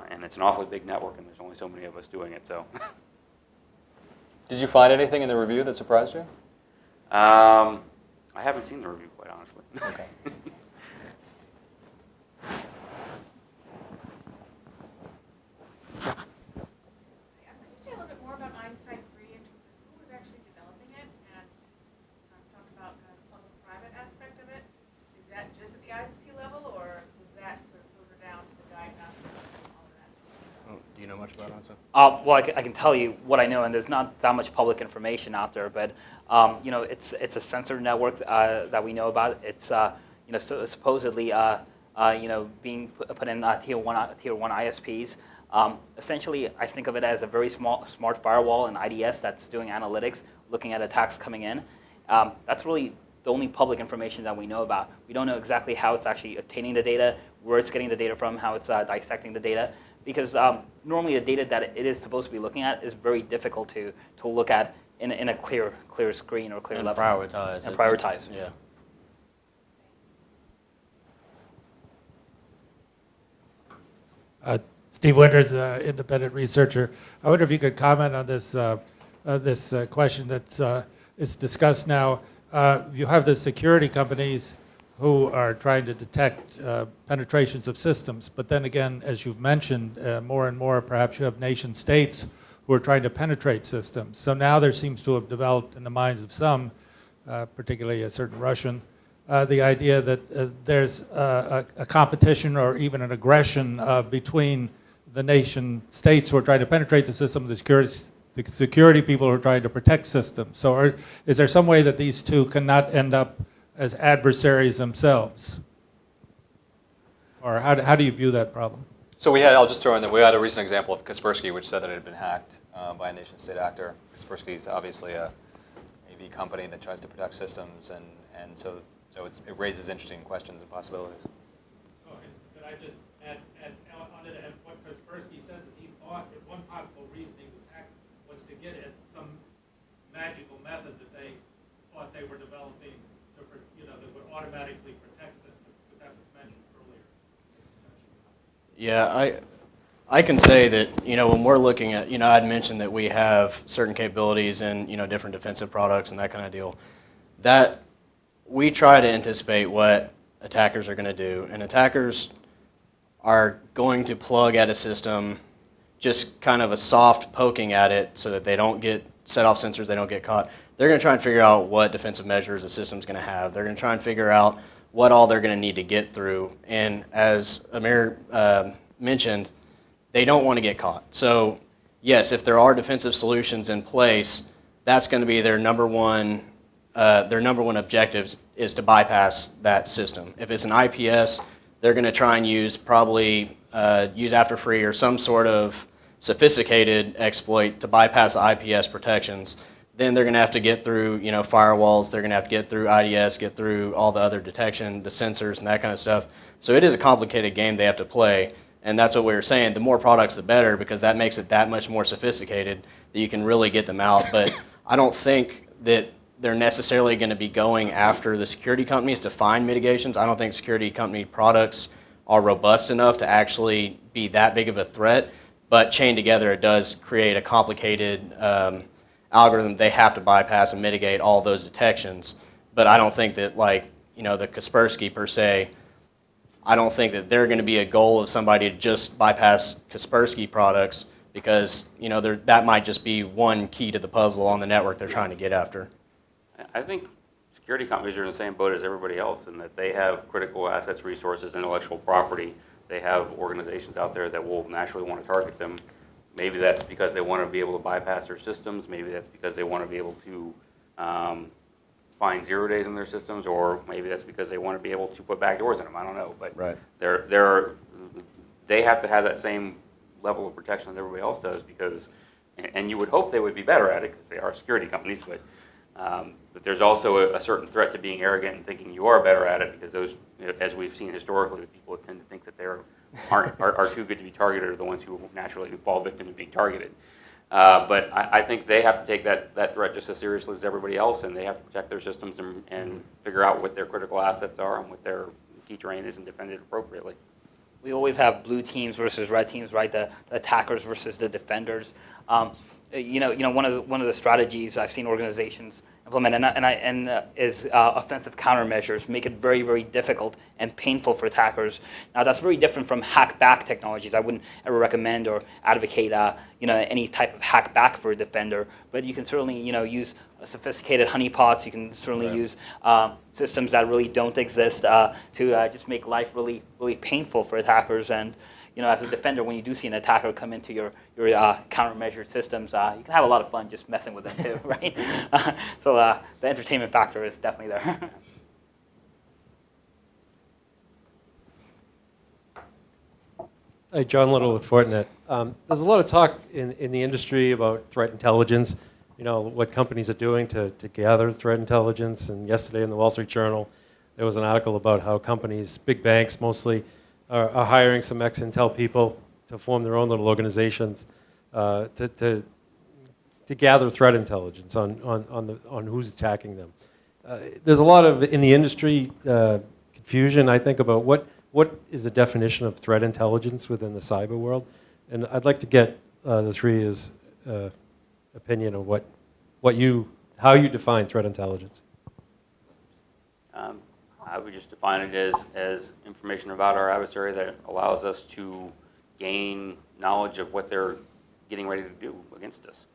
And it's an awfully big network, and there's only so many of us doing it. So, Did you find anything in the review that surprised you? I haven't seen the review, quite honestly. Okay. Could you say a little bit more about Einstein 3 in terms of who was actually developing it and talk about kind of the public-private aspect of it? Is that just at the ISP level, or was that sort of filter down to the diagnostics and all of that? Do you know much about Einstein? Well, I can tell you what I know, and there's not that much public information out there. But it's a sensor network that we know about. It's supposedly being put in tier one ISPs. Essentially, I think of it as a very smart firewall and IDS that's doing analytics, looking at attacks coming in. That's really the only public information that we know about. We don't know exactly how it's actually obtaining the data, where it's getting the data from, how it's dissecting the data. Because normally the data that it is supposed to be looking at is very difficult to look at in a clear screen or clear And level. prioritize. And prioritize. Yeah. Steve Winters, independent researcher. I wonder if you could comment on this question that's is discussed now. You have the security companies who are trying to detect penetrations of systems, but then again, as you've mentioned, more and more perhaps you have nation states who are trying to penetrate systems. So now there seems to have developed in the minds of some, particularly a certain Russian, the idea that there's a competition or even an aggression between the nation states who are trying to penetrate the system, the security people who are trying to protect systems. So is there some way that these two cannot end up as adversaries themselves? Or how do you view that problem? So I'll just throw in that we had a recent example of Kaspersky, which said that it had been hacked by a nation-state actor. Kaspersky is obviously a AV company that tries to protect systems, and so it raises interesting questions and possibilities. Oh, and could I just add on to that, what Kaspersky says is he thought that one possible reason he was hacked was to get at some magical method that they thought they were developing that would automatically protect systems, because that was mentioned earlier. Yeah, I can say that, when we're looking at, I'd mentioned that we have certain capabilities in, different defensive products and that kind of deal, that we try to anticipate what attackers are going to do. And attackers are going to plug at a system, just kind of a soft poking at it so that they don't get set off sensors, they don't get caught. They're going to try and figure out what defensive measures the system's going to have. They're going to try and figure out what all they're going to need to get through. And as Aamir mentioned, they don't want to get caught. So yes, if there are defensive solutions in place, that's going to be their number one objective is to bypass that system. If it's an IPS, they're going to try and use after free or some sort of sophisticated exploit to bypass the IPS protections. Then they're going to have to get through, firewalls. They're going to have to get through IDS, get through all the other detection, the sensors, and that kind of stuff. So it is a complicated game they have to play, and that's what we were saying. The more products, the better, because that makes it that much more sophisticated that you can really get them out. But I don't think that they're necessarily going to be going after the security companies to find mitigations. I don't think security company products are robust enough to actually be that big of a threat. But chained together, it does create a complicated algorithm they have to bypass and mitigate all those detections. But I don't think that, the Kaspersky per se, I don't think that they're going to be a goal of somebody to just bypass Kaspersky products, because that might just be one key to the puzzle on the network they're trying to get after. I think security companies are in the same boat as everybody else in that they have critical assets, resources, intellectual property. They have organizations out there that will naturally want to target them. Maybe that's because they want to be able to bypass their systems. Maybe that's because they want to be able to find 0 days in their systems, or maybe that's because they want to be able to put backdoors in them. I don't know, but Right. they have to have that same level of protection that everybody else does, because, and you would hope they would be better at it because they are security companies, but there's also a certain threat to being arrogant and thinking you are better at it, because those, as we've seen historically, the people that tend to think that they are too good to be targeted are the ones who naturally fall victim to being targeted. But I think they have to take that threat just as seriously as everybody else, and they have to protect their systems and figure out what their critical assets are and what their key terrain is and defend it appropriately. We always have blue teams versus red teams, right? The attackers versus the defenders. One of the strategies I've seen organizations implement is offensive countermeasures, make it very, very difficult and painful for attackers. Now that's very different from hack-back technologies. I wouldn't ever recommend or advocate any type of hack-back for a defender, but you can certainly use sophisticated honeypots. You can certainly use systems that really don't exist to just make life really, really painful for attackers. And as a defender, when you do see an attacker come into your countermeasured systems, you can have a lot of fun just messing with them too, right? So the entertainment factor is definitely there. Hi, John Little with Fortinet. There's a lot of talk in the industry about threat intelligence, what companies are doing to gather threat intelligence. And yesterday in the Wall Street Journal, there was an article about how companies, big banks mostly, are hiring some ex-Intel people to form their own little organizations to gather threat intelligence on who's attacking them. There's a lot of, in the industry, confusion, I think, about what is the definition of threat intelligence within the cyber world. And I'd like to get the three is opinion of how you define threat intelligence. I would just define it as information about our adversary that allows us to gain knowledge of what they're getting ready to do against us,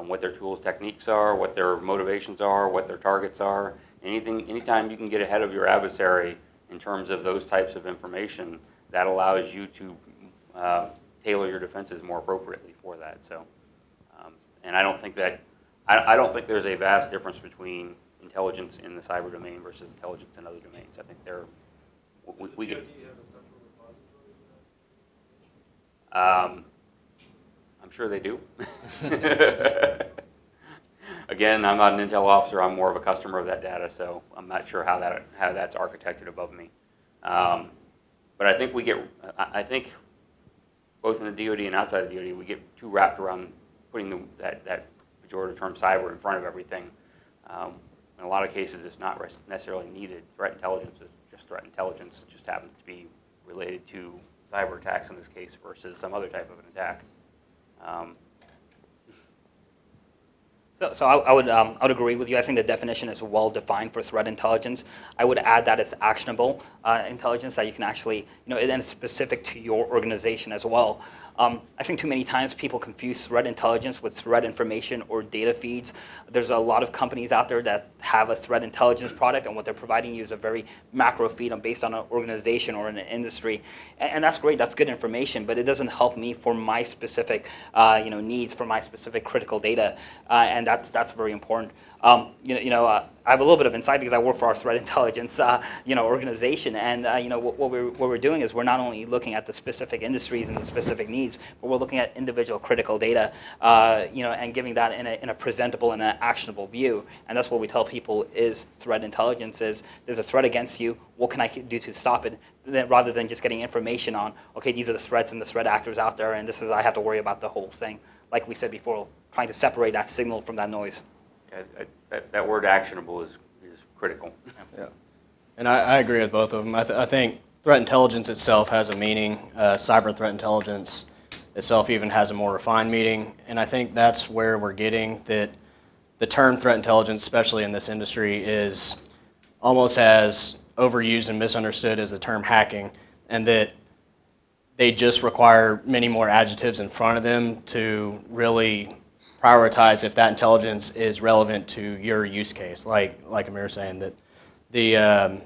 what their tools, techniques are, what their motivations are, what their targets are. Anytime you can get ahead of your adversary in terms of those types of information, that allows you to tailor your defenses more appropriately for that. So, and I don't think there's a vast difference between intelligence in the cyber domain versus intelligence in other domains. I think we get. I'm sure they do. Again, I'm not an Intel officer. I'm more of a customer of that data, so I'm not sure how that's architected above me. But I think both in the DoD and outside of the DoD, we get too wrapped around putting that pejorative term cyber in front of everything. In a lot of cases, it's not necessarily needed. Threat intelligence is just threat intelligence. It just happens to be related to cyber attacks in this case versus some other type of an attack. So I would agree with you. I think the definition is well defined for threat intelligence. I would add that it's actionable intelligence that you can actually, and it's specific to your organization as well. I think too many times people confuse threat intelligence with threat information or data feeds. There's a lot of companies out there that have a threat intelligence product, and what they're providing you is a very macro feed based on an organization or an industry. And that's great, that's good information, but it doesn't help me for my specific needs, for my specific critical data, and that's very important. I have a little bit of insight because I work for our threat intelligence organization, and what we're doing is we're not only looking at the specific industries and the specific needs, but we're looking at individual critical data, and giving that in a presentable and an actionable view. And that's what we tell people is threat intelligence is there's a threat against you. What can I do to stop it? Rather than just getting information on, okay, these are the threats and the threat actors out there, and I have to worry about the whole thing. Like we said before, trying to separate that signal from that noise. That word actionable is critical. Yeah. And I agree with both of them. I think threat intelligence itself has a meaning. Cyber threat intelligence itself even has a more refined meaning. And I think that's where we're getting that the term threat intelligence, especially in this industry, is almost as overused and misunderstood as the term hacking, and that they just require many more adjectives in front of them to really prioritize if that intelligence is relevant to your use case. Like Aamir was saying, that the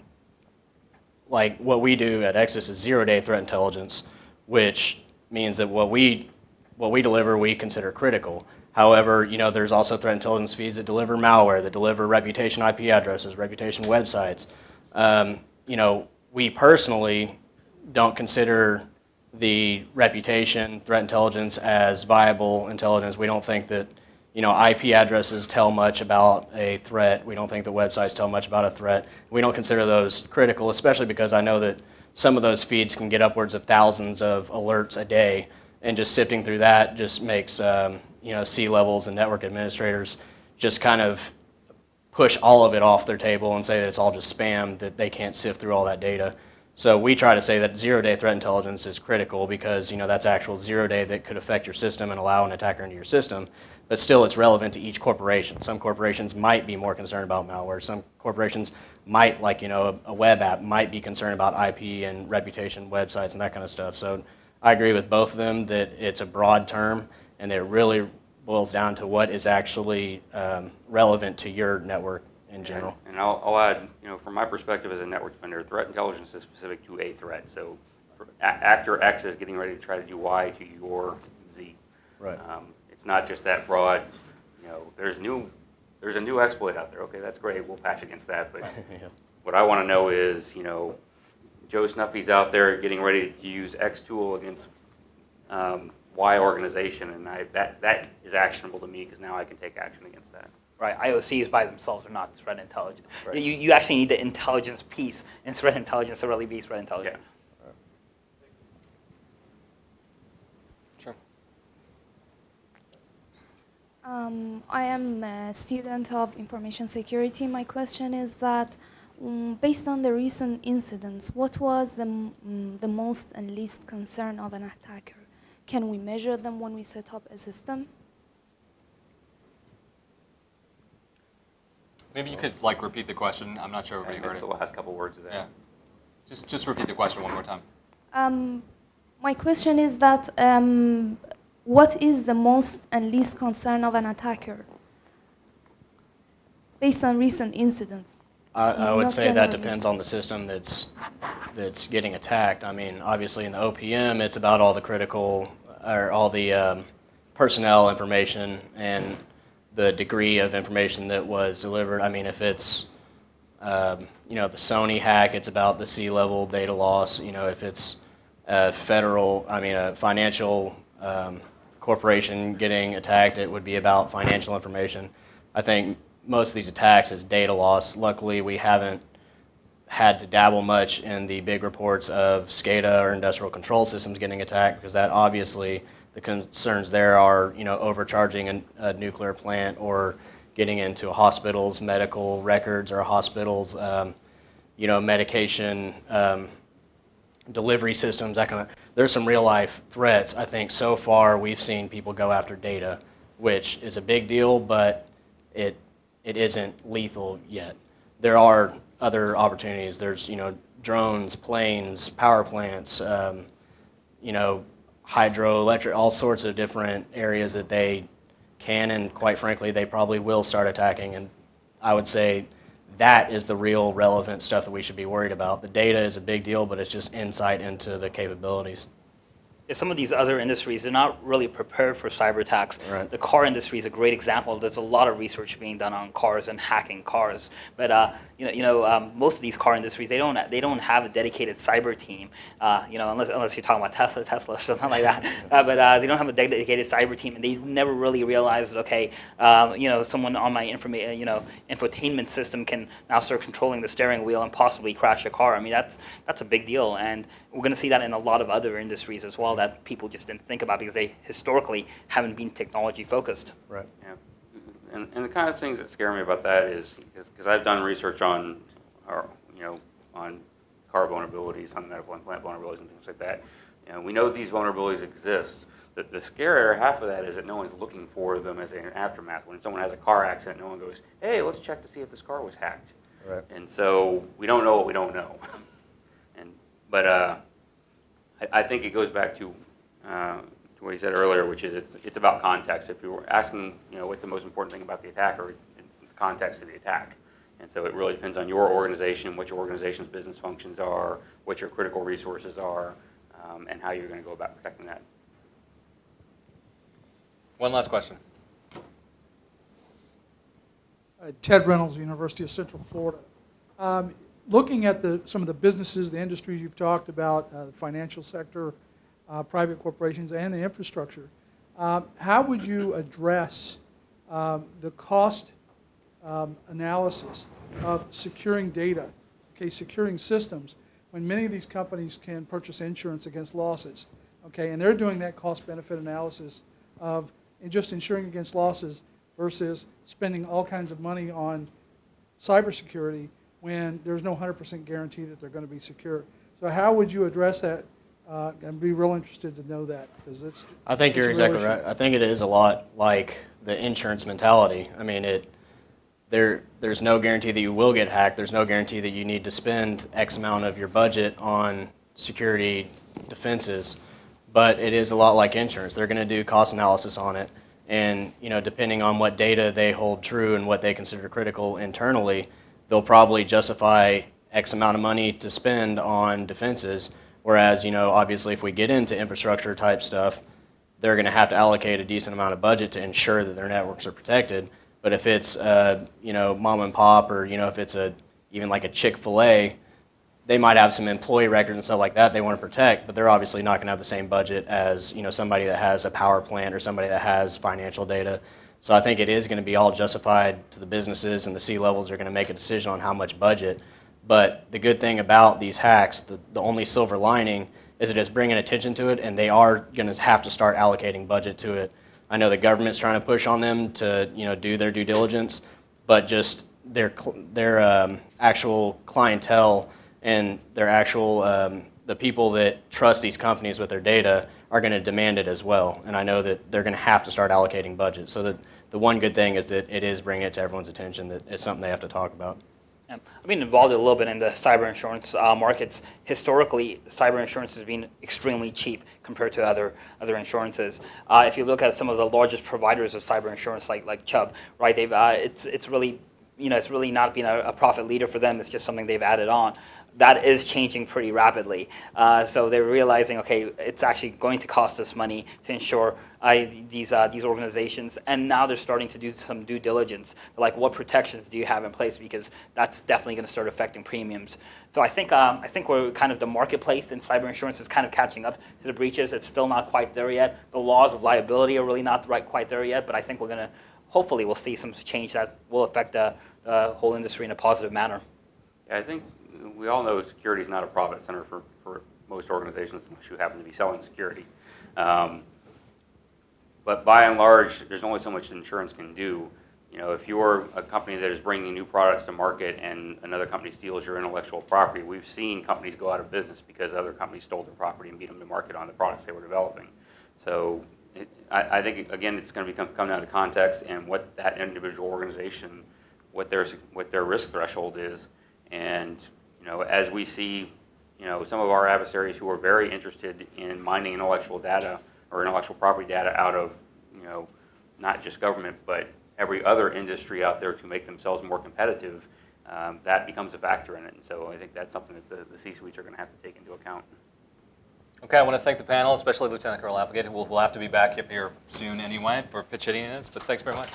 like what we do at Exodus is 0-day threat intelligence, which means that what we deliver we consider critical. However, there's also threat intelligence feeds that deliver malware, that deliver reputation IP addresses, reputation websites. We personally don't consider the reputation threat intelligence as viable intelligence. We don't think that IP addresses tell much about a threat. We don't think that websites tell much about a threat. We don't consider those critical, especially because I know that some of those feeds can get upwards of thousands of alerts a day, and just sifting through that just makes C-levels and network administrators just kind of push all of it off their table and say that it's all just spam, that they can't sift through all that data. So we try to say that 0-day threat intelligence is critical because that's actual 0-day that could affect your system and allow an attacker into your system. But still, it's relevant to each corporation. Some corporations might be more concerned about malware. Some corporations might, like a web app, might be concerned about IP and reputation websites and that kind of stuff. So I agree with both of them that it's a broad term and that it really boils down to what is actually relevant to your network in general. And I'll add, from my perspective as a network defender, threat intelligence is specific to a threat. So actor X is getting ready to try to do Y to your Z. Right. It's not just that broad. There's a new exploit out there. Okay, that's great. We'll patch against that. But Yeah. what I want to know is, Joe Snuffy's out there getting ready to use X tool against Y organization, and that is actionable to me because now I can take action against that. Right, IOCs by themselves are not threat intelligence. Right. You actually need the intelligence piece in threat intelligence to really be threat intelligence. Yeah. Sure. I am a student of information security. My question is that based on the recent incidents, what was the most and least concern of an attacker? Can we measure them when we set up a system? Maybe you could repeat the question. I'm not sure I everybody heard missed it. the last couple words of that. Yeah. Just repeat the question one more time. My question is that what is the most and least concern of an attacker based on recent incidents? I would Not say that generally. depends on the system that's getting attacked. I mean, obviously in the OPM, it's about all the critical or all the personnel information and the degree of information that was delivered. I mean, if it's the Sony hack, it's about the C-level data loss. If it's a financial corporation getting attacked, it would be about financial information. I think most of these attacks is data loss. Luckily, we haven't had to dabble much in the big reports of SCADA or industrial control systems getting attacked, because that obviously the concerns there are overcharging a nuclear plant or getting into a hospital's medical records or a hospital's medication delivery systems. There's some real life threats. I think so far we've seen people go after data, which is a big deal, but it isn't lethal yet. There are other opportunities. There's drones, planes, power plants, hydroelectric, all sorts of different areas that they can and quite frankly they probably will start attacking. And I would say that is the real relevant stuff that we should be worried about. The data is a big deal, but it's just insight into the capabilities. Yeah, some of these other industries, they're not really prepared for cyber attacks. Right. The car industry is a great example. There's a lot of research being done on cars and hacking cars. But most of these car industries, they don't have a dedicated cyber team. Unless you're talking about Tesla or something like that. But they don't have a dedicated cyber team, and they never really realized, okay, someone on my infotainment system can now start controlling the steering wheel and possibly crash a car. I mean, that's a big deal, and we're going to see that in a lot of other industries as well that people just didn't think about because they historically haven't been technology focused. Right. Yeah. And the kind of things that scare me about that is because I've done research on car vulnerabilities, on medical implant vulnerabilities and things like that. We know these vulnerabilities exist. The scarier half of that is that no one's looking for them as an aftermath. When someone has a car accident, no one goes, "Hey, let's check to see if this car was hacked." Right. And so we don't know what we don't know. But I think it goes back to what he said earlier, which is it's about context. If you were asking, what's the most important thing about the attacker, it's the context of the attack. And so it really depends on your organization, what your organization's business functions are, what your critical resources are, and how you're going to go about protecting that. One last question. Ted Reynolds, University of Central Florida. Looking at some of the businesses, the industries you've talked about, the financial sector, private corporations, and the infrastructure, how would you address the cost analysis of securing data, securing systems, when many of these companies can purchase insurance against losses, and they're doing that cost-benefit analysis of just insuring against losses versus spending all kinds of money on cybersecurity when there's no 100% guarantee that they're going to be secure. So how would you address that? I'd be real interested to know that, because I think you're exactly right. I think it is a lot like the insurance mentality. I mean, there's no guarantee that you will get hacked. There's no guarantee that you need to spend X amount of your budget on security defenses. But it is a lot like insurance. They're going to do cost analysis on it. And depending on what data they hold true and what they consider critical internally, they'll probably justify X amount of money to spend on defenses. Whereas, obviously if we get into infrastructure type stuff, they're going to have to allocate a decent amount of budget to ensure that their networks are protected. But if it's, mom and pop, or, if it's even like a Chick-fil-A, they might have some employee records and stuff like that they want to protect, but they're obviously not going to have the same budget as, somebody that has a power plant or somebody that has financial data. So I think it is going to be all justified to the businesses, and the C-levels are going to make a decision on how much budget. But the good thing about these hacks, the only silver lining, is it is bringing attention to it, and they are going to have to start allocating budget to it. I know the government's trying to push on them to do their due diligence, but just their actual clientele and their actual the people that trust these companies with their data are going to demand it as well. And I know that they're going to have to start allocating budget. So the one good thing is that it is bringing it to everyone's attention, that it's something they have to talk about. I've been involved a little bit in the cyber insurance markets. Historically, cyber insurance has been extremely cheap compared to other insurances. If you look at some of the largest providers of cyber insurance, like Chubb, right? They've it's really not been a profit leader for them. It's just something they've added on. That is changing pretty rapidly. So they're realizing, okay, it's actually going to cost us money to insure these organizations, and now they're starting to do some due diligence. Like, what protections do you have in place? Because that's definitely going to start affecting premiums. So I think we're kind of, the marketplace in cyber insurance is kind of catching up to the breaches. It's still not quite there yet. The laws of liability are really not quite there yet. But I think hopefully we'll see some change that will affect the whole industry in a positive manner. Yeah, I think we all know security is not a profit center for most organizations unless you happen to be selling security. But by and large, there's only so much insurance can do. If you're a company that is bringing new products to market and another company steals your intellectual property, we've seen companies go out of business because other companies stole their property and beat them to market on the products they were developing. So I think, again, it's going to come down to context and what that individual organization, what their risk threshold is. And, as we see, some of our adversaries who are very interested in mining intellectual data or intellectual property data out of, not just government, but every other industry out there to make themselves more competitive, that becomes a factor in it. And so I think that's something that the C-suites are going to have to take into account. Okay, I want to thank the panel, especially Lieutenant Colonel Applegate, who will have to be back up here soon anyway for pitch hitting units, but thanks very much.